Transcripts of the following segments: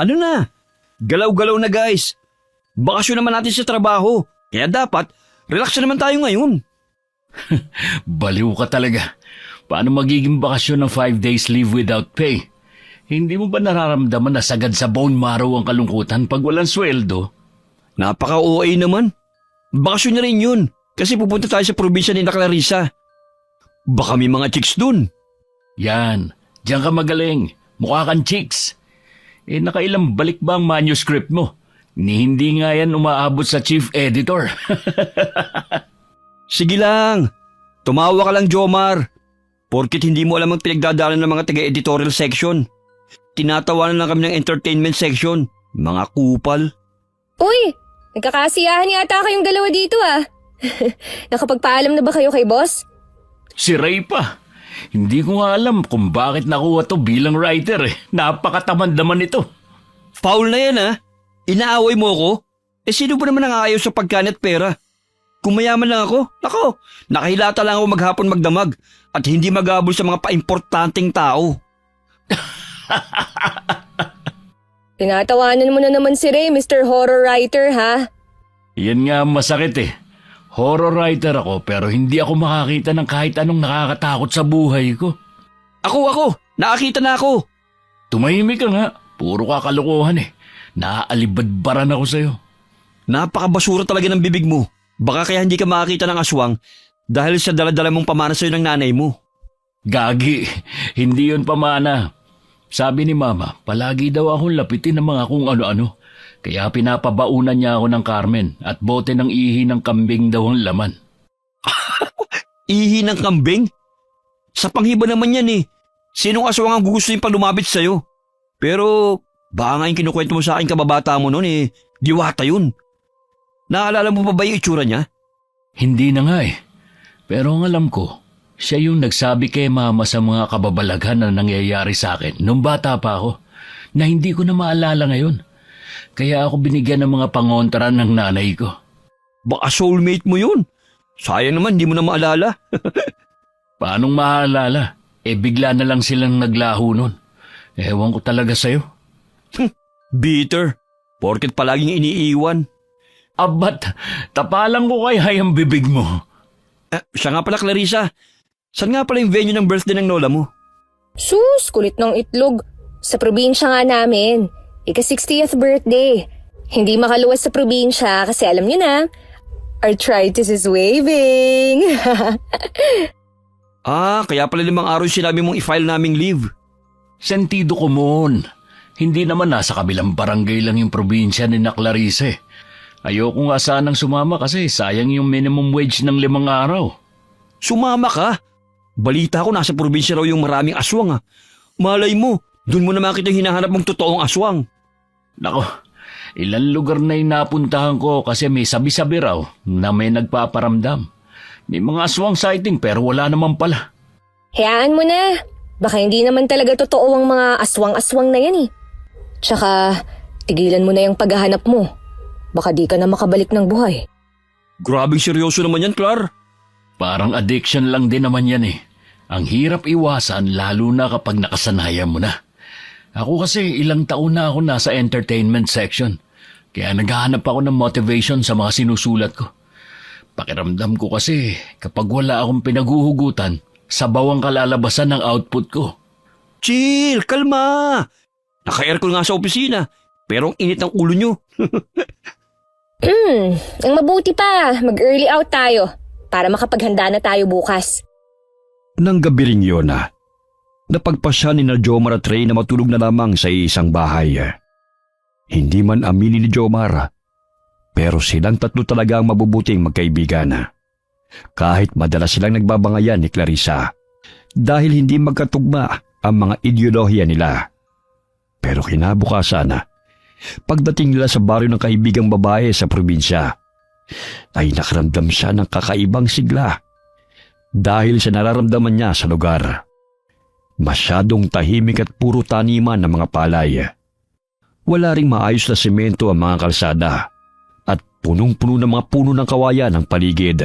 Ano na? Galaw-galaw na guys. Bakasyon naman natin sa trabaho. Kaya dapat, relax na naman tayo ngayon. Baliw ka talaga. Paano magiging bakasyon ng 5 days leave without pay? Hindi mo ba nararamdaman na sagad sa bone marrow ang kalungkutan pag walang sweldo? Napaka-OA naman. Bakasyon na rin yun. Kasi pupunta tayo sa probinsya ni Clarissa. Baka may mga chicks dun. Yan, diyan ka magaling. Mukha kang chicks. Nakailang balik ba ang manuscript mo? Hindi nga yan umaabot sa chief editor. Sige lang. Tumawa ka lang, Jomar. Porkit hindi mo alam ang pinagdadaanan ng mga taga-editorial section. Tinatawanan lang kami ng entertainment section. Mga kupal. Uy, nagkakasiyahan yata kayong dalawa dito ah. Nakapagpaalam na ba kayo kay boss? Si Ray pa. Hindi ko nga alam kung bakit nakuha to bilang writer eh. Napakatamad naman ito. Foul na yan ha. Inaaway mo ako? Sino ba naman ang ayaw sa pagkain at pera? Kung mayaman lang ako, nakahilata lang ako maghapon magdamag at hindi maghabol sa mga paimportanteng tao. Tinatawanan mo na naman si Ray, Mr. Horror Writer ha? Yan nga ang masakit eh. Horror writer ako pero hindi ako makakita ng kahit anong nakakatakot sa buhay ko. Ako, nakakita na ako. Tumahimik ka nga. Puro kakalukuhan eh. Naaalibadbaran ako sa'yo. Napakabasura talaga ng bibig mo. Baka kaya hindi ka makakita ng aswang dahil sa daladala mong pamana sa'yo ng nanay mo. Gagi, hindi yun pamana. Sabi ni Mama, palagi daw akong lapitin ng mga kung ano-ano. Kaya pinapabaunan niya ako ng Carmen at bote ng ihi ng kambing daw ang laman. Ihi ng kambing? Sa panghiba naman yan eh. Sinong aswang ang gugustuhin pa lumapit sa'yo? Pero baka nga yung kinukwento mo sa akin kababata mo noon eh, diwata yun. Naalala mo pa ba yung itsura niya? Hindi na nga eh. Pero ang alam ko, siya yung nagsabi kay Mama sa mga kababalaghan na nangyayari sa akin nung bata pa ako na hindi ko na maalala ngayon. Kaya ako binigyan ng mga pangontra ng nanay ko. Baka soulmate mo yun. Sayang naman, di mo na maalala. Paanong maalala? Bigla na lang silang naglaho nun. Ewan ko talaga sa'yo. Bitter. Porket palaging iniiwan. Abat, tapalang ko kay ang bibig mo. Siya nga pala, Clarissa. Saan nga pala yung venue ng birthday ng lola mo? Sus, kulit ng itlog. Sa probinsya nga namin. Ika-60th birthday. Hindi makaluwas sa probinsya kasi alam niyo na, arthritis is waving. Kaya pala 5 araw sinabi mong i-file naming leave. Sentido komon. Hindi naman nasa kabilang barangay lang yung probinsya ni na Clarice. Ayoko nga sanang sumama kasi sayang yung minimum wage ng 5 araw. Sumama ka? Balita ko nasa probinsya raw yung maraming aswang. Malay mo, doon mo na makita yung hinahanap mong totoong aswang. Nako, ilang lugar na yung napuntahan ko kasi may sabi-sabi raw na may nagpaparamdam. May mga aswang sighting pero wala naman pala. Hayaan mo na. Baka hindi naman talaga totoo ang mga aswang-aswang na yan eh. Tsaka, tigilan mo na yung paghahanap mo. Baka di ka na makabalik ng buhay. Grabing seryoso naman yan, Clar. Parang addiction lang din naman yan eh. Ang hirap iwasan lalo na kapag nakasanayan mo na. Ako kasi ilang taon na ako nasa entertainment section. Kaya naghahanap ako ng motivation sa mga sinusulat ko. Pakiramdam ko kasi kapag wala akong pinaguhugutan, sabaw ang kalalabasan ng output ko. Chill, kalma. Naka-aircon nga sa opisina, pero ang init ng ulo nyo. Ang mabuti pa, mag-early out tayo para makapaghanda na tayo bukas. Nang gabi rin yun napagpasya ni na Jomar at Ray na matulog na lamang sa isang bahay. Hindi man aminin ni Jomar, pero silang tatlo talaga ang mabubuting magkaibigan. Kahit madalas silang nagbabangayan ni Clarissa dahil hindi magkatugma ang mga ideolohiya nila. Pero kinabukasan, pagdating nila sa baryo ng kaibigang babae sa probinsya, ay nakaramdam siya ng kakaibang sigla dahil sa nararamdaman niya sa lugar. Masyadong tahimik at puro taniman ng mga palay. Wala ring maayos na semento ang mga kalsada at punong-puno ng mga puno ng kawayan ang paligid.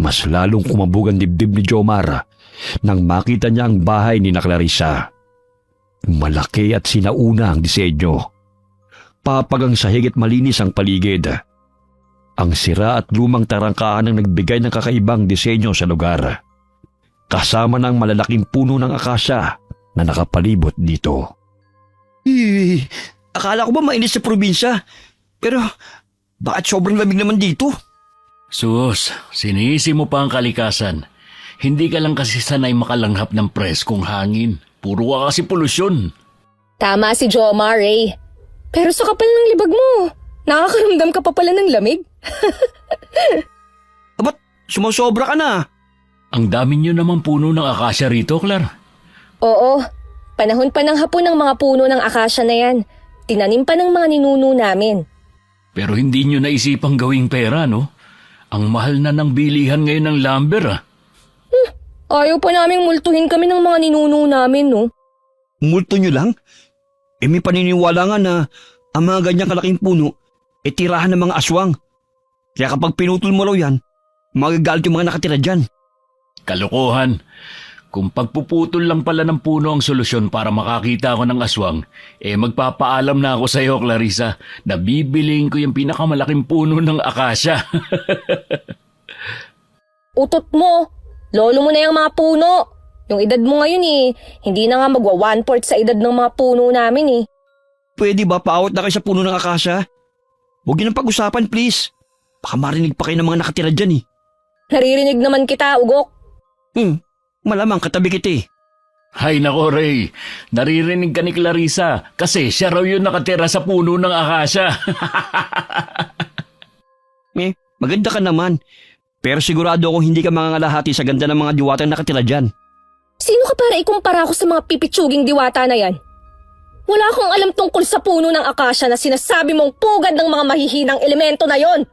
Mas lalong kumabog ang dibdib ni Jomar nang makita niya ang bahay ni na Clarissa. Malaki at sinauna ang disenyo. Papagang sahig at malinis ang paligid. Ang sira at lumang tarangkaan ang nagbigay ng kakaibang disenyo sa lugar. Kasama ng malalaking puno ng akasya na nakapalibot dito. Akala ko ba mainit sa probinsya? Pero bakit sobrang lamig naman dito? Sus, sinisi mo pa ang kalikasan. Hindi ka lang kasi sanay makalanghap ng preskong hangin. Puro ka kasi polusyon. Tama si Jomar, Ray. Pero sa kapal ng libag mo, nakakaramdam ka pa pala ng lamig. Ba't sumasobra ka na? Ang dami nyo namang puno ng akasya rito, Clar. Oo, panahon pa ng hapon ng mga puno ng akasya na yan. Tinanim pa ng mga ninuno namin. Pero hindi nyo naisipang gawing pera, no? Ang mahal na ng bilihan ngayon ng lumber, ah. Ayaw pa naming multuhin kami ng mga ninuno namin, no? Multo nyo lang? May paniniwala nga na ang mga ganyang kalaking puno tirahan ng mga aswang. Kaya kapag pinutol mo raw yan, magagalit yung mga nakatira dyan. Kalokohan. Kung pagpuputol lang pala ng puno ang solusyon para makakita ako ng aswang, magpapaalam na ako sa iyo, Clarissa, na bibiliin ko yung pinakamalaking puno ng akasya. Utot mo. Lolo mo na yung mga puno. Yung edad mo ngayon hindi na nga magwa 1/4 sa edad ng mga puno namin . Pwede ba paawat na kayo sa puno ng akasya? Huwag yun ang pag-usapan, please. Baka marinig pa kayo ng mga nakatira dyan . Naririnig naman kita, Ugok. Malamang katabi kita . Hay nako, Ray. Naririnig ka ni Clarissa kasi siya raw yung nakatira sa puno ng akasya. Maganda ka naman. Pero sigurado akong hindi ka mangangalahati sa ganda ng mga diwatang nakatira dyan. Sino ka para ikumpara ko sa mga pipitsuging diwata na yan? Wala akong alam tungkol sa puno ng akasya na sinasabi mong pugad ng mga mahihinang elemento na yon.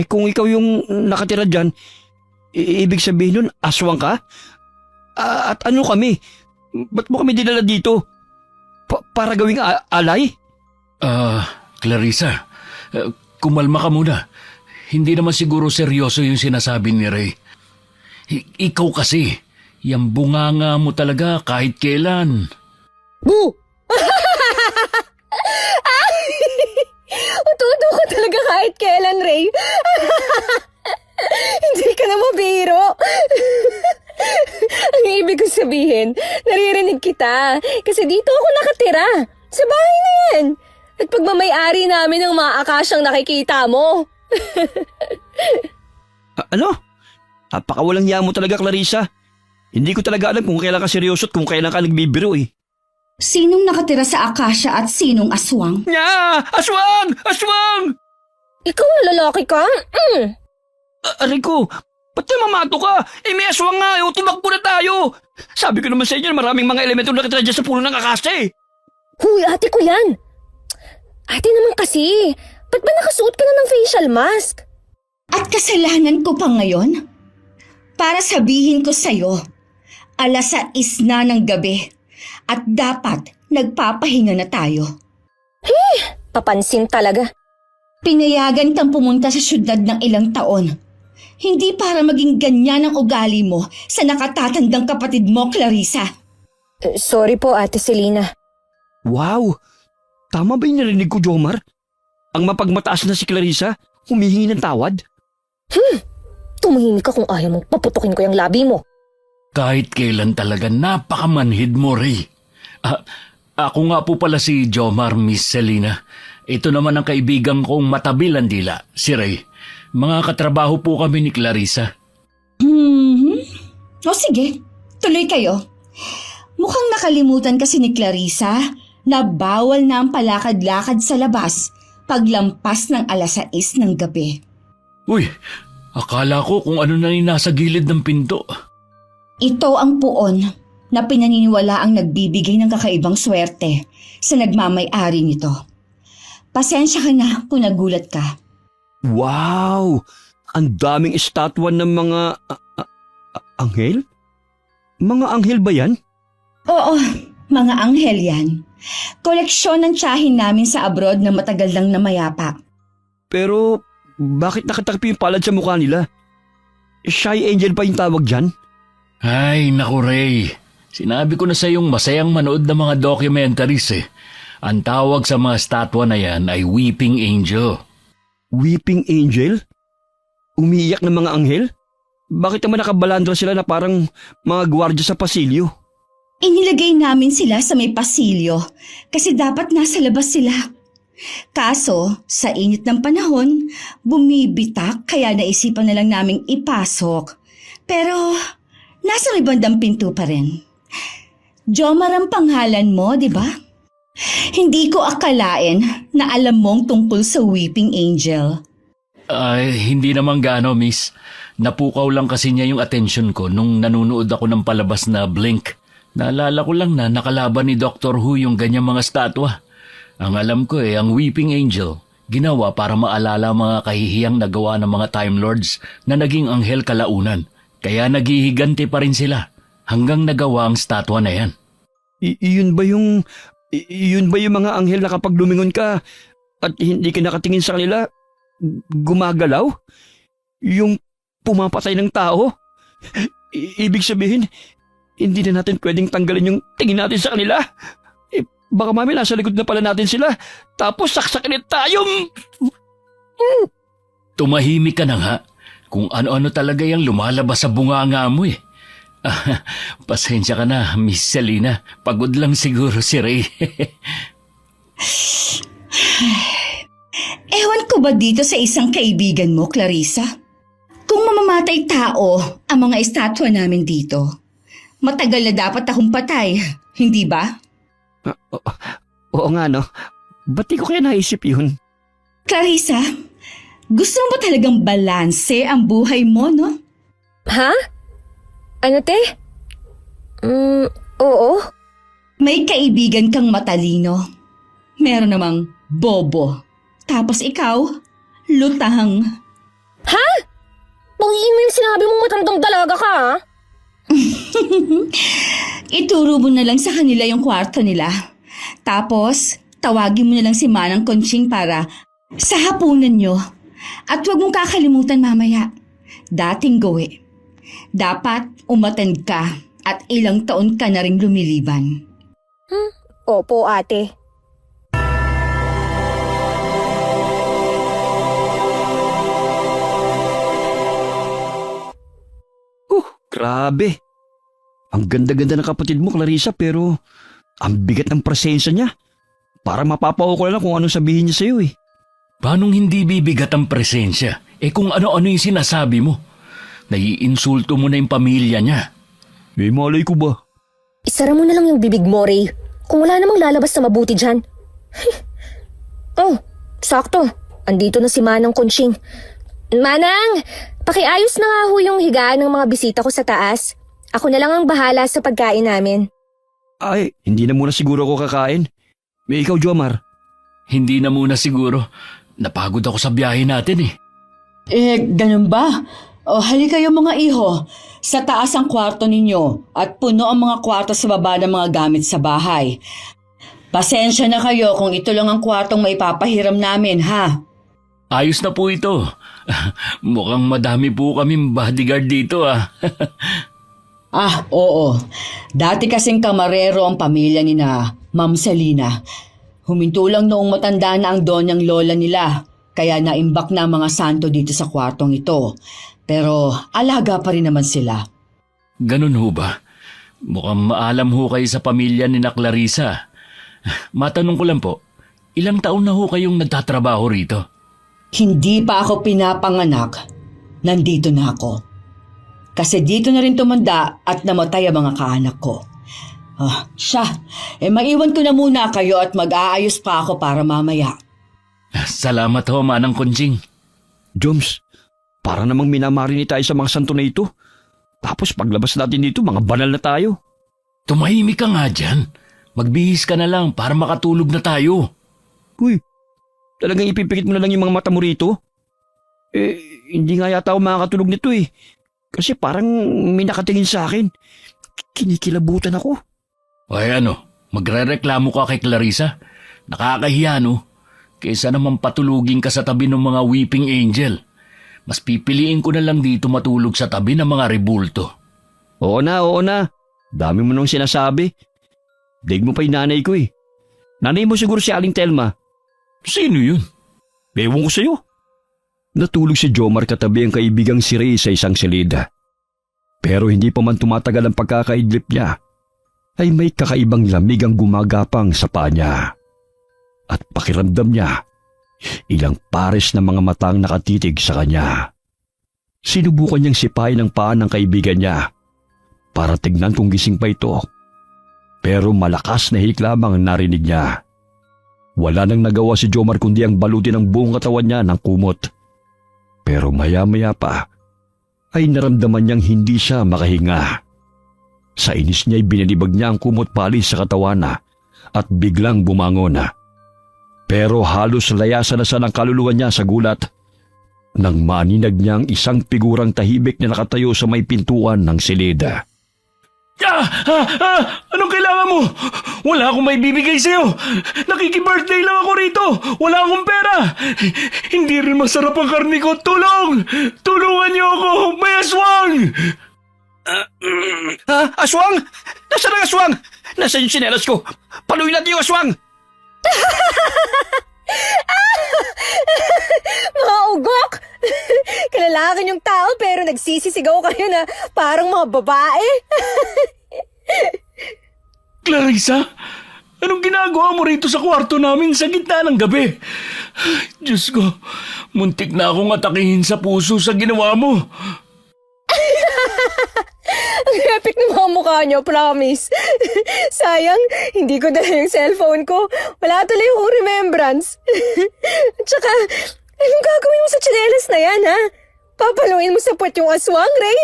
Kung ikaw yung nakatira dyan, ibig sabihin nun, aswang ka? At ano kami? Ba't mo kami dinala dito? Para gawing alay? Clarissa, kumalma ka muna. Hindi naman siguro seryoso yung sinasabi ni Ray. Ikaw kasi, yung bunganga mo talaga kahit kailan. Boo! Ututo ko talaga kahit kailan, Ray. Hindi ka na mabiro. Ang ibig ko sabihin, naririnig kita. Kasi dito ako nakatira. Sa bahay na yan. At pagmamayari namin ng mga akasyang nakikita mo. Ano? Napakawalang hiya mo talaga, Clarissa. Hindi ko talaga alam kung kailan ka seryoso at kung kailan ka nagbibiro . Sinong nakatira sa akasya at sinong aswang? Nya! Aswang! Aswang! Ikaw ang lalaki ka? Aray ko, ba't namamato ka? May aswang nga, tumakbo na tayo. Sabi ko naman sa inyo na maraming mga elemento nakatira dyan sa puno ng akasya . Huy, ate ko yan. Ate naman kasi, ba't ba nakasuot ka na ng facial mask? At kasalanan ko pa ngayon? Para sabihin ko sa'yo, 6:00 na ng gabi at dapat nagpapahinga na tayo. Papansin talaga. Pinayagan kang pumunta sa syudad ng ilang taon. Hindi para maging ganyan ang ugali mo sa nakatatandang kapatid mo, Clarissa. Sorry po, Ate Selena. Wow! Tama ba yung narinig ko, Jomar? Ang mapagmataas na si Clarissa, humihingi ng tawad? Tumahimik ka kung ayaw mong paputukin ko yung labi mo. Kahit kailan talaga napakamanhid mo, Ray. Ako nga po pala si Jomar, Miss Selena. Ito naman ang kaibigan kong matabil ang dila, si Ray. Mga katrabaho po kami ni Clarissa. O sige, tuloy kayo. Mukhang nakalimutan kasi ni Clarissa na bawal na ang palakad-lakad sa labas paglampas ng 6:00 ng gabi. Uy, akala ko kung ano na yung nasa gilid ng pinto. Ito ang puon na pinaniniwala ang nagbibigay ng kakaibang swerte sa nagmamay-ari nito. Pasensya ka na kung nagulat ka. Wow! Ang daming estatwa ng mga anghel? Mga anghel ba yan? Oo, mga anghel yan. Koleksyon ng tiyahin namin sa abroad na matagal lang namayapa. Pero bakit nakatakpi yung palad sa mukha nila? Shy angel pa yung tawag dyan? Ay, naku Ray. Sinabi ko na sa yung masayang manood ng mga documentaries eh. Ang tawag sa mga statwa na yan ay Weeping Angel. Weeping Angel? Umiiyak ng mga anghel? Bakit naman nakabalandra sila na parang mga gwardiya sa pasilyo? Inilagay namin sila sa may pasilyo kasi dapat nasa labas sila. Kaso, sa init ng panahon, bumibitak kaya naisipan na lang naming ipasok. Pero, nasa may bandang pinto pa rin. Jomar ang pangalan mo, di ba? Hindi ko akalain na alam mong tungkol sa Weeping Angel. Ay, hindi naman gaano, miss. Napukaw lang kasi niya yung atensyon ko nung nanonood ako ng palabas na Blink. Naalala ko lang na nakalaban ni Doctor Who yung ganyang mga statwa. Ang alam ko ang Weeping Angel, ginawa para maalala mga kahihiyang nagawa ng mga Time Lords na naging anghel kalaunan. Kaya naghihiganti pa rin sila hanggang nagawa ang statwa na yan. Iyon ba yung mga anghel na kapag lumingon ka at hindi ka nakatingin sa kanila, gumagalaw? Yung pumapatay ng tao? Ibig sabihin, hindi na natin pwedeng tanggalin yung tingin natin sa kanila? Baka mami nasa likod na pala natin sila, tapos saksakin tayo. Tumahimik ka na nga. Kung ano-ano talaga yung lumalabas sa bunganga mo eh. Pasensya ka na, Miss Selena. Pagod lang siguro si Ray. Ewan ko ba dito sa isang kaibigan mo, Clarissa? Kung mamamatay tao ang mga estatwa namin dito, matagal na dapat akong patay, hindi ba? Oo nga no, ba't di ko kaya naisip yun? Clarissa, gusto mo ba talagang balanse ang buhay mo, no? Ha? Ano, te? Oo. May kaibigan kang matalino. Meron namang bobo. Tapos ikaw, lutang. Ha? Pangiin mo yung sinabi mong matandang dalaga ka, ha? Ituro mo na lang sa kanila yung kwarto nila. Tapos, tawagin mo na lang si Manang Conching para sa hapunan nyo. At huwag mong kakalimutan mamaya. Dating gawi. Dapat umattend ka at ilang taon ka na rin lumiliban. Opo, ate. Grabe. Ang ganda-ganda ng kapatid mo, Clarissa, pero ang bigat ng presensya niya. Para mapapao ko lang kung anong sabihin niya sa'yo eh. Paanong hindi bibigat ang presensya? Kung ano-ano yung sinasabi mo. Naiinsulto mo na yung pamilya niya. Malay ko ba? Isara mo na lang yung bibig mo, Ray. Kung wala namang lalabas na mabuti dyan. Oh, sakto. Andito na si Manang Conching. Manang, pakiayos na nga ho yung higaan ng mga bisita ko sa taas. Ako na lang ang bahala sa pagkain namin. Ay, hindi na muna siguro ako kakain. May ikaw, Jomar. Hindi na muna siguro. Napagod ako sa biyahe natin eh. Ganun ba? O halika kayo mga iho. Sa taas ang kwarto ninyo at puno ang mga kwarto sa baba ng mga gamit sa bahay. Pasensya na kayo kung ito lang ang kwartong maipapahiram namin, ha? Ayos na po ito. Mukhang madami po kaming bodyguard dito Oo. Dati kasing kamarero ang pamilya ni na Ma'am Selena. Huminto lang noong matanda na ang donyang lola nila. Kaya naimbak na ang mga santo dito sa kwartong ito. Pero alaga pa rin naman sila. Ganun ho ba? Mukhang maalam ho kayo sa pamilya ni na Clarissa. Matanong ko lang po, ilang taon na ho kayong nagtatrabaho rito? Hindi pa ako pinapanganak. Nandito na ako. Kasi dito na rin tumanda at namatay ang mga kaanak ko. Maiwan ko na muna kayo at mag-aayos pa ako para mamaya. Salamat ho, Manang Conching. Joms, para namang minamarini tayo sa mga santo na ito. Tapos paglabas natin dito, mga banal na tayo. Tumahimik ka nga dyan. Magbihis ka na lang para makatulog na tayo. Uy, talagang ipipikit mo na lang yung mga mata mo rito? Hindi nga yata ako makakatulog nito eh. Kasi parang may nakatingin sa akin. Kinikilabutan ako. Ay magrereklamo ka kay Clarissa? Nakakahiya Kaysa naman patulugin ka sa tabi ng mga Weeping Angel. Mas pipiliin ko na lang dito matulog sa tabi ng mga rebulto. Oo na. Dami mo nang sinasabi. Dig mo pa yung nanay ko eh. Nanay mo siguro si Aling Telma. Sino yun? Ewan ko sa'yo. Natulog si Jomar katabi ang kaibigang si Ray sa isang silid. Pero hindi pa man tumatagal ang pagkakaidlip niya, ay may kakaibang lamig ang gumagapang sa paa niya. At pakiramdam niya, ilang pares na mga matang nakatitig sa kanya. Sinubukan niyang sipain ang paa ng kaibigan niya para tignan kung gising pa ito. Pero malakas na hik lamang ang narinig niya. Wala nang nagawa si Jomar kundi ang balutin ang buong katawan niya ng kumot. Pero maya-maya pa ay naramdaman niyang hindi siya makahinga. Sa inis niya ay binalibag niya ang kumot palis sa katawan at biglang bumangon. Pero halos layasan na sa ng kaluluwa niya sa gulat nang maninag niya ang isang figurang tahimik na nakatayo sa may pintuan ng silid. Anong kailangan mo? Wala akong may bibigay sa'yo. Nakiki-birthday lang ako rito. Wala akong pera. Hindi rin masarap ang karne ko. Tulong! Tulungan niyo ako! May aswang! Aswang? Nasaan ang aswang? Nasaan yung sinelas ko? Paluin natin yung aswang! Mga ugok! Kalalakan yung tao pero nagsisisigaw kayo na parang mga babae. Clarissa, anong ginagawa mo rito sa kwarto namin sa gitna ng gabi? Diyos ko, muntik na akong atakihin sa puso sa ginawa mo. Ang epic ng mga mukha niyo, promise. Sayang, hindi ko dala yung cellphone ko. Wala tuloy yung remembrance. Tsaka, anong gagawin mo sa tsinelas na yan, ha? Papaluin mo sa puwet yung aswang, Ray?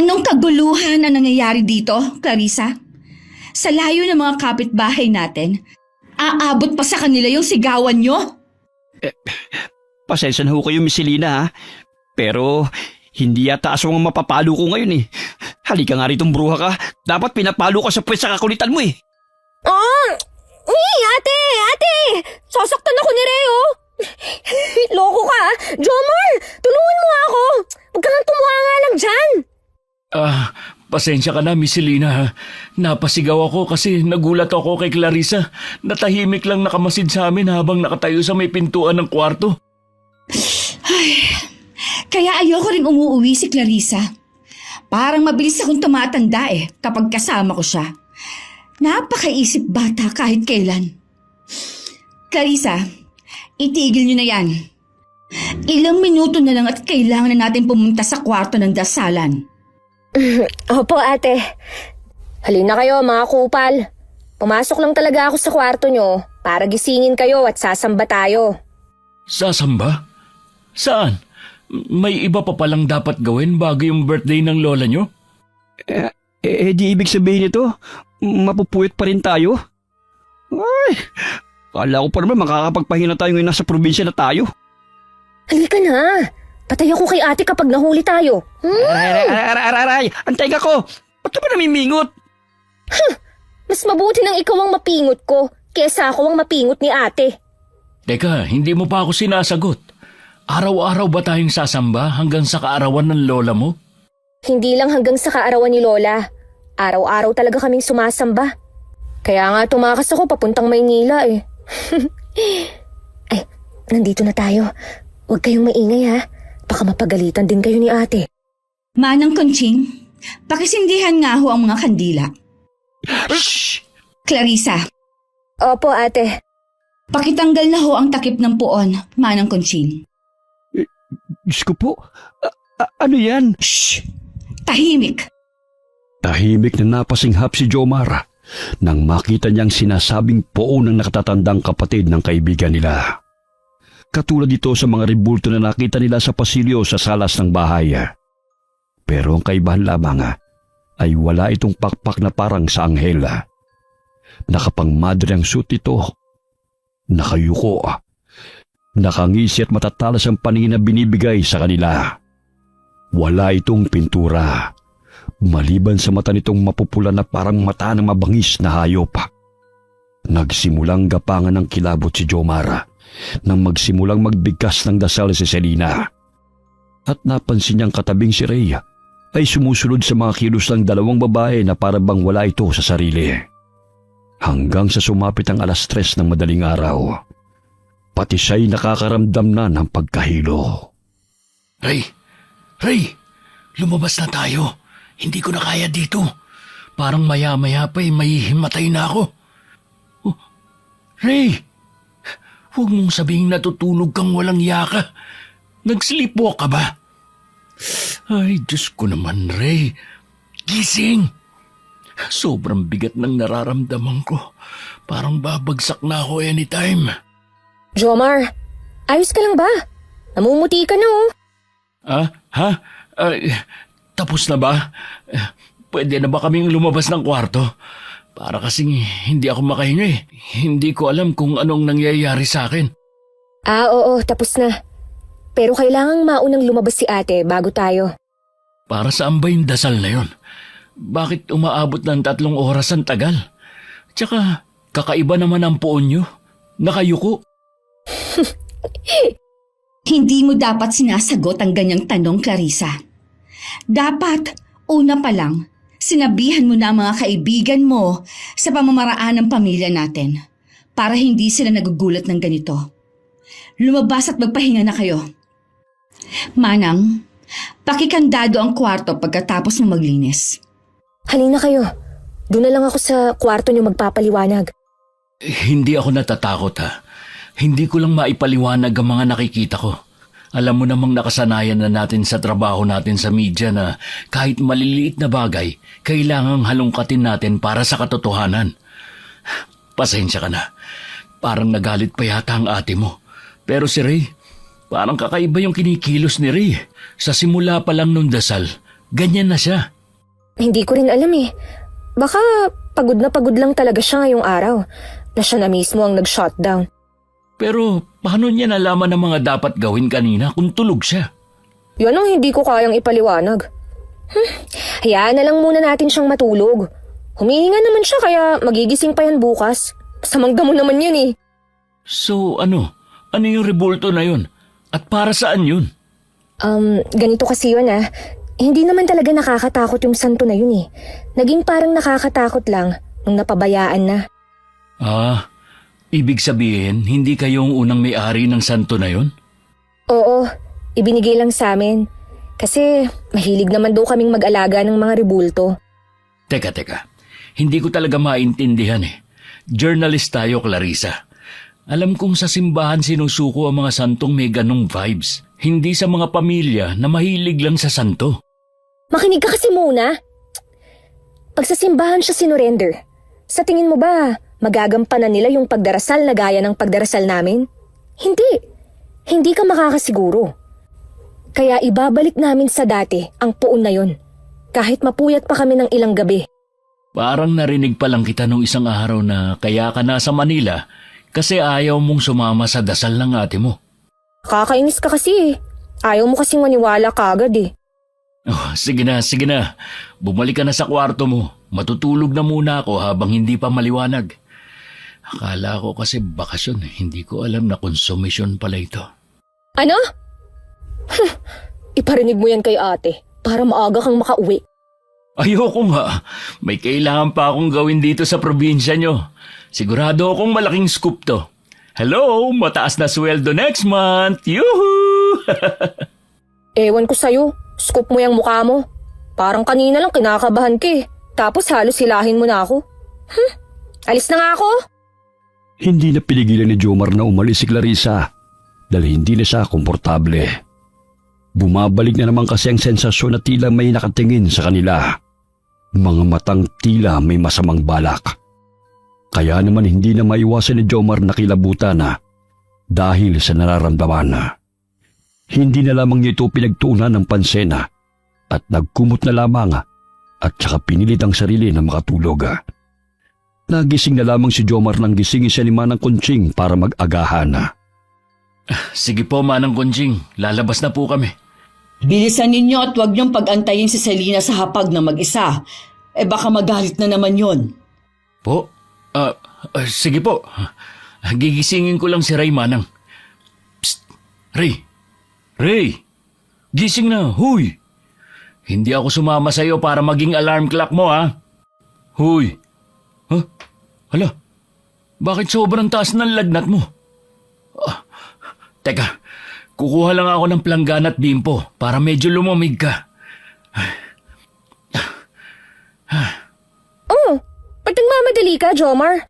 Anong kaguluhan ang nangyayari dito, Clarissa? Sa layo ng mga kapitbahay natin, aabot pa sa kanila yung sigawan nyo? Pasensya na ho kayo, Miss Selena ha. Pero hindi yata aswang ang mapapalo ko ngayon eh. Halika nga ritong bruha ka. Dapat pinapalo ka sa puwet sa kakulitan mo eh. Oh! Ate! Sasaktan ako ni Ray, oh! Loko ka, ah. Jomar! Tulungan mo nga ako! Huwag kang tumuha nga lang dyan! Pasensya ka na, Miss Selena. Napasigaw ako kasi nagulat ako kay Clarissa. Natahimik lang nakamasid sa amin habang nakatayo sa may pintuan ng kwarto. Kaya ayoko rin umuwi si Clarissa. Parang mabilis akong tumatanda kapag kasama ko siya. Napakaisip bata kahit kailan. Clarissa, itigil niyo na yan. Ilang minuto na lang at kailangan na natin pumunta sa kwarto ng dasalan. Opo, ate. Halina kayo, mga kupal. Pumasok lang talaga ako sa kwarto nyo para gisingin kayo at sasamba tayo. Sasamba? Saan? May iba pa palang dapat gawin bago yung birthday ng lola nyo? Di ibig sabihin nito, mapupuyat pa rin tayo? Ay, kala ko pa naman makakapagpahinga tayo ngayon nasa probinsya na tayo. Halika na. Patay ako kay ate kapag nahuli tayo. Aray, antay ka ko. Ba't ka ba namimingot? Mas mabuti nang ikaw ang mapingot ko kesa ako ang mapingot ni ate. Teka, hindi mo pa ako sinasagot. Araw-araw ba tayong sasamba hanggang sa kaarawan ng lola mo? Hindi lang hanggang sa kaarawan ni Lola. Araw-araw talaga kaming sumasamba. Kaya nga tumakas ako papuntang Maynila eh. Ay, nandito na tayo. Huwag kayong maingay ha. Baka mapagalitan din kayo ni ate. Manang Conching, pakisindihan nga ho ang mga kandila. Shh! Clarissa, Opo, ate. pakitanggal na ho ang takip ng puon, Manang Conching. Diyos ko po, ano yan? Shh! Tahimik! Tahimik na napasinghap si Jomar nang makita niyang sinasabing poon ng nakatatandang kapatid ng kaibigan nila. Katulad dito sa mga ribulto na nakita nila sa pasilyo sa salas ng bahay. Pero ang kaibahan lamang ay wala itong pakpak na parang sa anghel. Nakapangmadre ang suit ito. Nakayuko. Nakangisi at matatalas ang paningin na binibigay sa kanila. Wala itong pintura. Maliban sa mata nitong mapupula na parang mata ng mabangis na hayop. Nagsimulang gapangan ng kilabot si Jomar nang magsimulang magbigkas ng dasal si Selena. at napansin niyang katabing si Ray ay sumusunod sa mga kilos ng dalawang babae na para bang wala ito sa sarili. Hanggang sa sumapit ang 3:00 ng madaling araw, pati siya'y nakakaramdam na ng pagkahilo. Ray! Ray! Lumabas na tayo. Hindi ko na kaya dito. Parang maya-maya pa'y mahihimatay na ako. Oh, Ray! Huwag mong sabihing natutulog kang walang yaka. Nag-sleepwalk ka ba? Ay, Diyos ko naman, Ray. Gising! Sobrang bigat ng nararamdaman ko. Parang babagsak na ako anytime. Jomar, ayos ka lang ba? Namumuti ka na oh. Ha? Tapos na ba? Pwede na ba kaming lumabas ng kwarto? Para kasing hindi ako makahinga eh. Hindi ko alam kung anong nangyayari sa akin. Oo, tapos na. Pero kailangang maunang lumabas si ate bago tayo. Para saan ba yung dasal na yun? Bakit umaabot ng 3 oras ang tagal? Tsaka kakaiba naman ang poon nyo. Nakayuko. Hindi mo dapat sinasagot ang ganyang tanong, Clarissa. Dapat, una pa lang, sinabihan mo na ang mga kaibigan mo sa pamamaraan ng pamilya natin para hindi sila nagugulat ng ganito. Lumabas at magpahinga na kayo. Manang, pakikandado ang kwarto pagkatapos mo maglinis. Halina kayo. Doon na lang ako sa kwarto niyo magpapaliwanag. Hindi ako natatakot ha. Hindi ko lang maipaliwanag ang mga nakikita ko. Alam mo namang nakasanayan na natin sa trabaho natin sa media na kahit maliliit na bagay, kailangang halongkatin natin para sa katotohanan. Pasensya ka na. Parang nagalit pa yata ang ate mo. Pero si Ray, parang kakaiba yung kinikilos ni Ray. Sa simula pa lang nung dasal, ganyan na siya. Hindi ko rin alam eh. Baka pagod na pagod lang talaga siya ngayong araw na siya na mismo ang nag-shutdown. Pero paano niya nalaman ang mga dapat gawin kanina kung tulog siya? Yan ang hindi ko kayang ipaliwanag. Hayaan na lang muna natin siyang matulog. Humihinga naman siya kaya magigising pa yan bukas. Samang damo naman yan eh. So ano? Ano yung rebulto na yun? At para saan yun? Ganito kasi yun ah. Hindi naman talaga nakakatakot yung santo na yun eh. Naging parang nakakatakot lang nung napabayaan na. Ibig sabihin, hindi kayong unang may-ari ng santo na yun? Oo, ibinigay lang sa amin. Kasi mahilig naman daw kaming mag-alaga ng mga rebulto. Teka. Hindi ko talaga maintindihan eh. Journalist tayo, Clarissa. Alam kong sa simbahan sinusuko ang mga santong may ganong vibes. Hindi sa mga pamilya na mahilig lang sa santo. Makinig ka kasi muna. Pag sa simbahan siya sinurrender, sa tingin mo ba magagampanan nila yung pagdarasal na gaya ng pagdarasal namin? Hindi. Hindi ka makakasiguro. Kaya ibabalik namin sa dati ang puon na yun. Kahit mapuyat pa kami ng ilang gabi. Parang narinig pa lang kita nung isang araw na kaya ka nasa Manila kasi ayaw mong sumama sa dasal ng ate mo. Kakainis ka kasi eh. Ayaw mo kasing maniwala kagad eh. Oh, sige na. Bumalik ka na sa kwarto mo. Matutulog na muna ako habang hindi pa maliwanag. Akala ko kasi bakasyon, hindi ko alam na konsumisyon pala ito. Ano? Iparinig mo yan kay ate para maaga kang makauwi. Ayoko nga. May kailangan pa akong gawin dito sa probinsya nyo. Sigurado akong malaking scoop to. Hello, mataas na sweldo next month. Yuhu! Ewan ko sa'yo, scoop mo yung mukha mo. Parang kanina lang kinakabahan ka eh. Tapos halos hilahin mo na ako. Alis na nga ako. Hindi na pinigilan ni Jomar na umalis si Clarissa dahil hindi na siya komportable. Bumabalik na naman kasi ang sensasyon na tila may nakatingin sa kanila. Mga matang tila may masamang balak. Kaya naman hindi na maiwasan ni Jomar na kilabutan na dahil sa nararamdaman. Hindi na lamang niya ito pinagtuunan ng pansena at nagkumot na lamang at saka pinilit ang sarili na makatulog. Nagising na lamang si Jomar nang gisingin siya ni Manang Kunching para mag-agahan. Sige po, Manang Kunching. Lalabas na po kami. Bilisan ninyo at huwag niyong pag-antayin si Selena sa hapag na mag-isa. Baka magalit na naman yon. Po? Sige po. Gigisingin ko lang si Ray, Manang. Psst! Ray! Gising na, huy! Hindi ako sumama sa'yo para maging alarm clock mo, ha? Huy! Huh? Hala, bakit sobrang taas ng lagnat mo? Teka, kukuha lang ako ng planggana at bimpo para medyo lumamig ka. Oh, ba't nagmamadali ka, Jomar?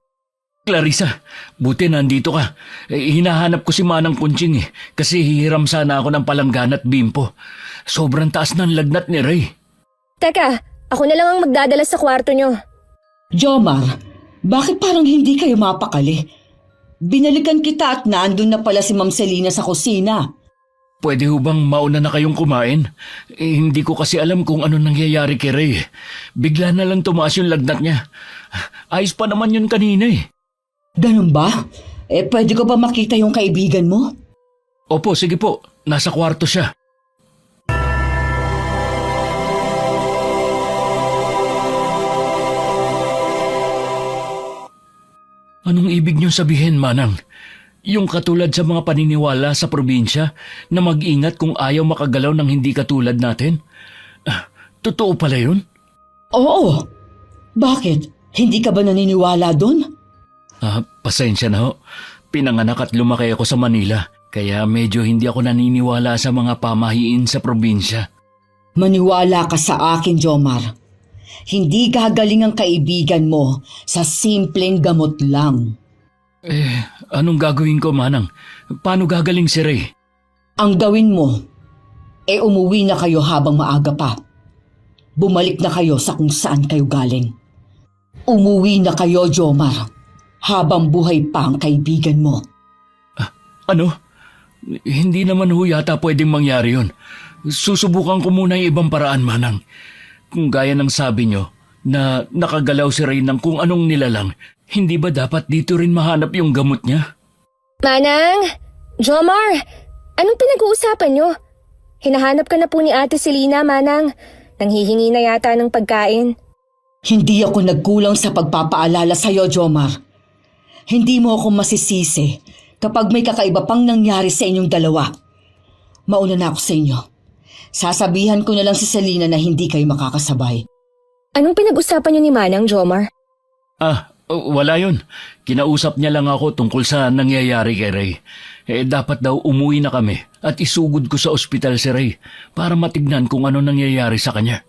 Clarissa, buti nandito ka. Hinahanap ko si Manang Kunching kasi hihiram sana ako ng palanggana at bimpo. Sobrang taas ng lagnat ni Ray. Teka, ako na lang ang magdadala sa kwarto nyo. Jomar, bakit parang hindi kayo mapakali? Binalikan kita at naandun na pala si Ma'am Selena sa kusina. Pwede ho bang mauna na kayong kumain? Hindi ko kasi alam kung ano nangyayari kay Ray. Bigla na lang tumaas yung lagnat niya. Ayos pa naman yun kanina eh. Ganun ba? Pwede ko ba makita yung kaibigan mo? Opo, sige po. Nasa kwarto siya. Anong ibig niyong sabihin, Manang? Yung katulad sa mga paniniwala sa probinsya na mag-ingat kung ayaw makagalaw ng hindi katulad natin? Totoo pala yun? Oo. Bakit? Hindi ka ba naniniwala doon? Pasensya na ho. Pinanganak at lumaki ako sa Manila, kaya medyo hindi ako naniniwala sa mga pamahiin sa probinsya. Maniwala ka sa akin, Jomar. Hindi gagaling ang kaibigan mo sa simpleng gamot lang. Anong gagawin ko, Manang? Paano gagaling si Ray? Ang gawin mo, umuwi na kayo habang maaga pa. Bumalik na kayo sa kung saan kayo galing. Umuwi na kayo, Jomar, habang buhay pa ang kaibigan mo. Ano? Hindi naman ho yata pwedeng mangyari yun. Susubukan ko muna yung ibang paraan, Manang. Kung gaya ng sabi nyo, na nakagalaw si Ray ng kung anong nilalang, hindi ba dapat dito rin mahanap yung gamot niya? Manang! Jomar! Anong pinag-uusapan nyo? Hinahanap ka na po ni Ate Selena, Manang. Nanghihingi na yata ng pagkain. Hindi ako nagkulang sa pagpapaalala sa'yo, Jomar. Hindi mo ako masisisi kapag may kakaiba pang nangyari sa inyong dalawa. Mauna na ako sa inyo. Sasabihan ko na lang si Selena na hindi kayo makakasabay. Anong pinag-usapan nyo ni Manang, Jomar? Wala yun. Kinausap niya lang ako tungkol sa nangyayari kay Ray. Dapat daw umuwi na kami at isugod ko sa ospital si Ray para matignan kung ano nangyayari sa kanya.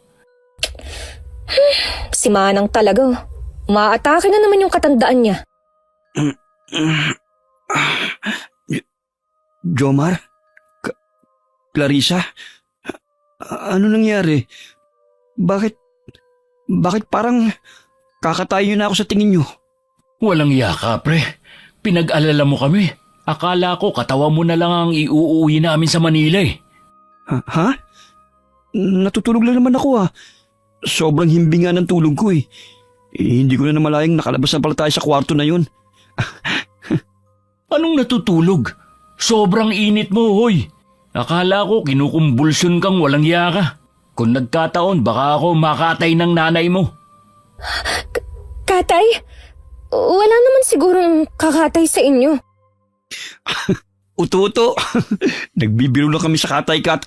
Si Manang talaga. Umaatake na naman yung katandaan niya. Jomar? Clarissa? Ano nangyari? Bakit parang kakatayo na ako sa tingin nyo? Walang yaka, pre. Pinag-alala mo kami. Akala ko katawa mo na lang ang iuuwi namin sa Manila eh. Ha? Natutulog lang naman ako Sobrang himbinga ng tulog ko eh. Hindi ko na namalayang nakalabas na pala tayo sa kwarto na yun. Anong natutulog? Sobrang init mo, hoy. Akala ko kinukumbulsyon kang walang yaka. Kung nagkataon, baka ako makatay ng nanay mo. Katay? Wala naman sigurong kakatay sa inyo. Uto-uto. Nagbibiro lang kami sa katay kat.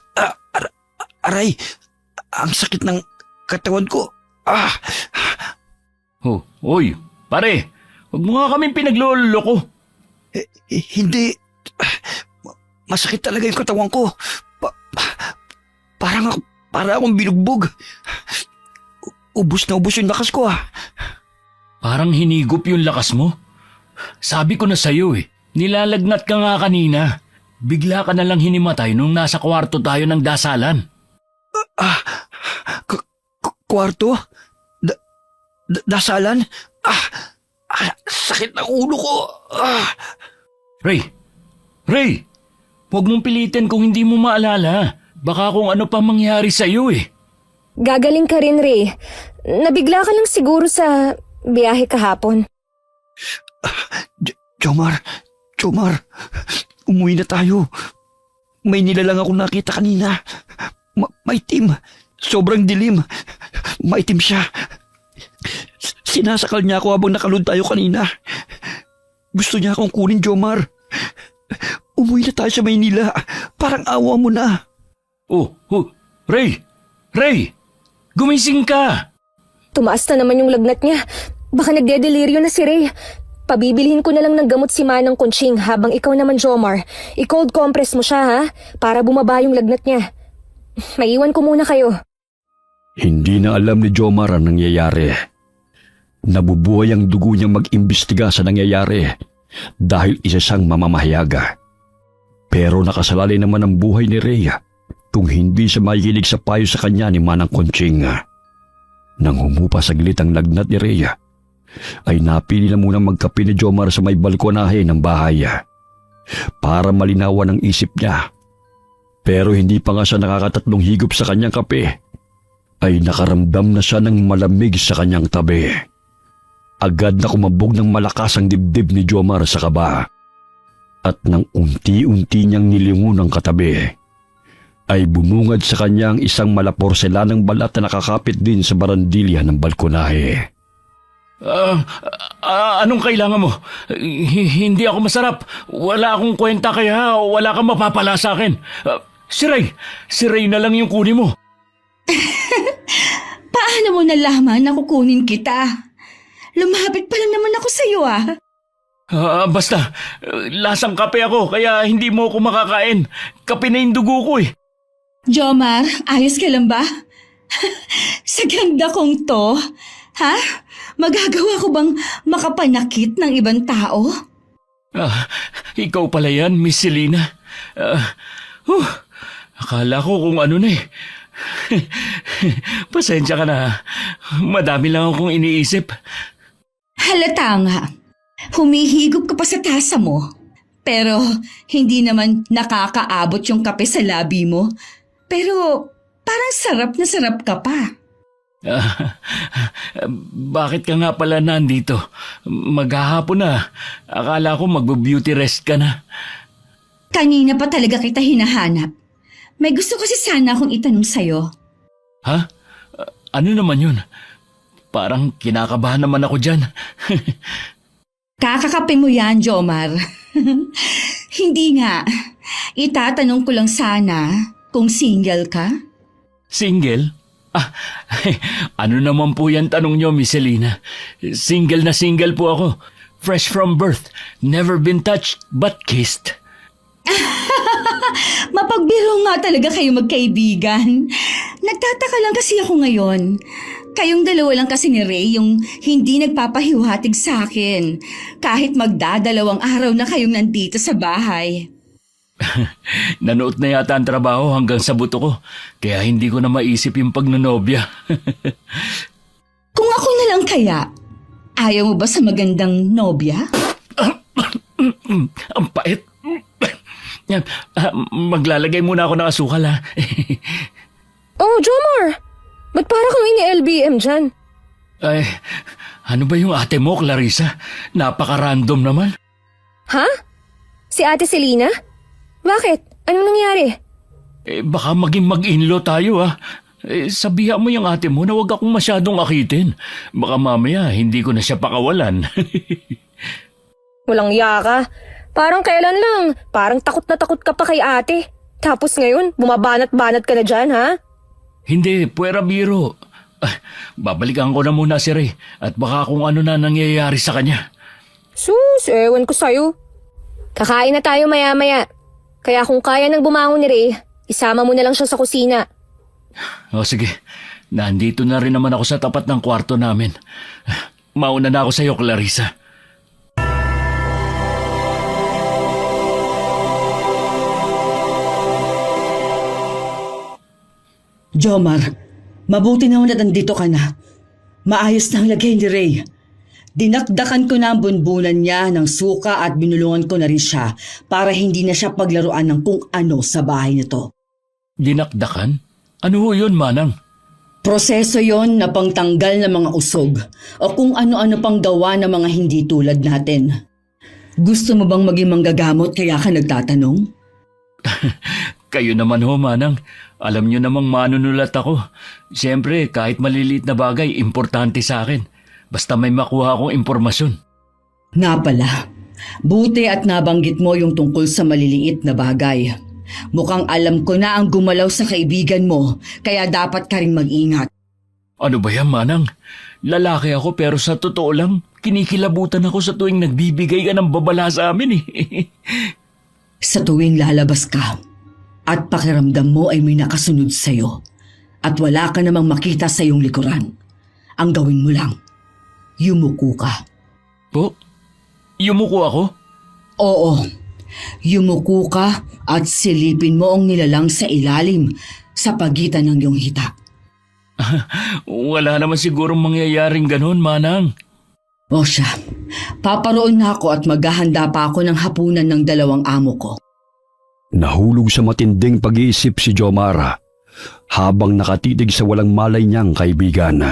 Aray, ang sakit ng katawan ko. Hoy, pare. Huwag mo nga kaming pinagloloko. Hindi. Masakit talaga yung katawan ko. Parang akong binugbog. Ubus na ubus yung lakas ko Parang hinigop yung lakas mo. Sabi ko na sa'yo nilalagnat ka nga kanina. Bigla ka na lang hinimatay nung nasa kwarto tayo ng dasalan. Kwarto? Dasalan? Sakit ng ulo ko. Ray! Huwag mong pilitin kung hindi mo maalala. Baka kung ano pa mangyari sa'yo Gagaling ka rin, Ray. Nabigla ka lang siguro sa biyahe kahapon. Jomar, umuwi na tayo. May nilalang akong nakita kanina. Maitim. Sobrang dilim. Maitim siya. Sinasakal niya ako habang nakalun tayo kanina. Gusto niya akong kunin, Jomar. Umuwi na tayo sa Maynila. Parang awa mo na. Oh, Ray! Ray! Gumising ka! Tumaas na naman yung lagnat niya. Baka nagde-deliryo na si Ray. Pabibilhin ko na lang ng gamot si Manang Conching habang ikaw naman, Jomar. I-cold compress mo siya, ha? Para bumaba yung lagnat niya. Maiwan ko muna kayo. Hindi na alam ni Jomar ang nangyayari. Nabubuhay ang dugo niyang mag-imbestiga sa nangyayari dahil isa siyang mamamahayaga. Pero nakasalalay naman ang buhay ni Rhea kung hindi siya makikinig sa payo sa kanya ni Manang Conching. Nang humupa saglit ang lagnat ni Rhea, ay napili na munang magkape ni Jomar sa may balkonahe ng bahay para malinawan ang isip niya. Pero hindi pa nga siya nakakatatlong higop sa kanyang kape, ay nakaramdam na siya ng malamig sa kanyang tabi. Agad na kumabog ng malakas ang dibdib ni Jomar sa kaba. At nang unti-unti niyang nilingon ang katabi, ay bumungad sa kanya ang isang malaporselanang balat na nakakapit din sa barandilya ng balkonahe. Anong kailangan mo? Hindi ako masarap. Wala akong kwenta kaya wala kang mapapala sa akin. Si Ray na lang yung kunin mo. Paano mo nalaman na kukunin kita? Lumapit pa lang naman ako sa'yo Basta, lasang kape ako kaya hindi mo ako makakain. Kape na yung dugo ko eh. Jomar, ayos ka lang ba? Sa ganda kong to, ha? Magagawa ko bang makapanakit ng ibang tao? Ikaw pala yan, Miss Selena. Akala ko kung ano na eh. Pasensya ka na. Madami lang akong iniisip. Halata nga. Humihigop ka pa sa tasa mo. Pero hindi naman nakakaabot yung kape sa labi mo. Pero parang sarap na sarap ka pa. Bakit ka nga pala nandito? Maghahapon na. Akala ko magbo-beauty rest ka na. Kanina pa talaga kita hinahanap. May gusto kasi sana akong itanong sa'yo. Ha? Ano naman yun? Parang kinakabahan naman ako dyan. Kakakape mo yan, Jomar. Hindi nga. Itatanong ko lang sana kung single ka. Single? Ano naman po yan tanong nyo, Miss Selena? Single na single po ako. Fresh from birth. Never been touched but kissed. Mapagbiro nga talaga kayo magkaibigan. Nagtataka lang kasi ako ngayon. Kayong dalawa lang kasi ni Ray yung hindi nagpapahiwatig sa akin. Kahit magdadalawang araw na kayong nandito sa bahay. Nanood na yata ang trabaho hanggang sa buto ko. Kaya hindi ko na maisip yung pagnanobya. Kung ako na lang kaya, ayaw mo ba sa magandang nobya? Ang pait. Maglalagay muna ako ng asukal ha. Oh, Jomar! Ba't para kang ini-LBM dyan? Ay, ano ba yung ate mo, Clarissa? Napaka-random naman. Ha? Si Ate Selena? Bakit? Anong nangyari? Baka maging mag-inlo tayo ha. Sabihan mo yung ate mo na huwag akong masyadong akitin. Baka mamaya hindi ko na siya pakawalan. Walang iya ka. Parang kailan lang. Parang takot na takot ka pa kay ate. Tapos ngayon, bumabanat-banat ka na dyan, ha? Hindi, puwera biro. Babalikan ko na muna si Ray at baka kung ano na nangyayari sa kanya. Sus, ewan ko sa'yo. Kakain na tayo maya-maya. Kaya kung kaya nang bumangon ni Ray, isama mo na lang siya sa kusina. O sige, nandito na rin naman ako sa tapat ng kwarto namin. Mauna na ako sa iyo, Clarissa. Jomar, mabuti naman na nandito ka na. Maayos na ang lagay ni Ray. Dinakdakan ko na ang bunbunan niya ng suka at binulungan ko na rin siya para hindi na siya paglaruan ng kung ano sa bahay nito. Dinakdakan? Ano ho yun, Manang? Proseso yon na pangtanggal ng mga usog o kung ano-ano pang gawa ng mga hindi tulad natin. Gusto mo bang maging manggagamot kaya ka nagtatanong? Kayo naman ho, Manang. Alam niyo namang manunulat ako. Siyempre, kahit maliliit na bagay, importante sa akin. Basta may makuha akong impormasyon. Nga pala, buti at nabanggit mo yung tungkol sa maliliit na bagay. Mukhang alam ko na ang gumalaw sa kaibigan mo, kaya dapat ka rin mag-ingat. Ano ba yan, Manang? Lalaki ako pero sa totoo lang, kinikilabutan ako sa tuwing nagbibigay ka ng babala sa amin eh. Sa tuwing lalabas ka at pakiramdam mo ay may nakasunod sa'yo at wala ka namang makita sa iyong likuran, ang gawin mo lang, yumuko ka. Po? Yumuko ako? Oo, yumuko ka at silipin mo ang nilalang sa ilalim sa pagitan ng iyong hita. Wala naman sigurong mangyayaring ganon, Manang. O siya, paparoon na ako at maghahanda pa ako ng hapunan ng dalawang amo ko. Nahulog sa matinding pag-iisip si Jomar habang nakatitig sa walang malay niyang kaibigan.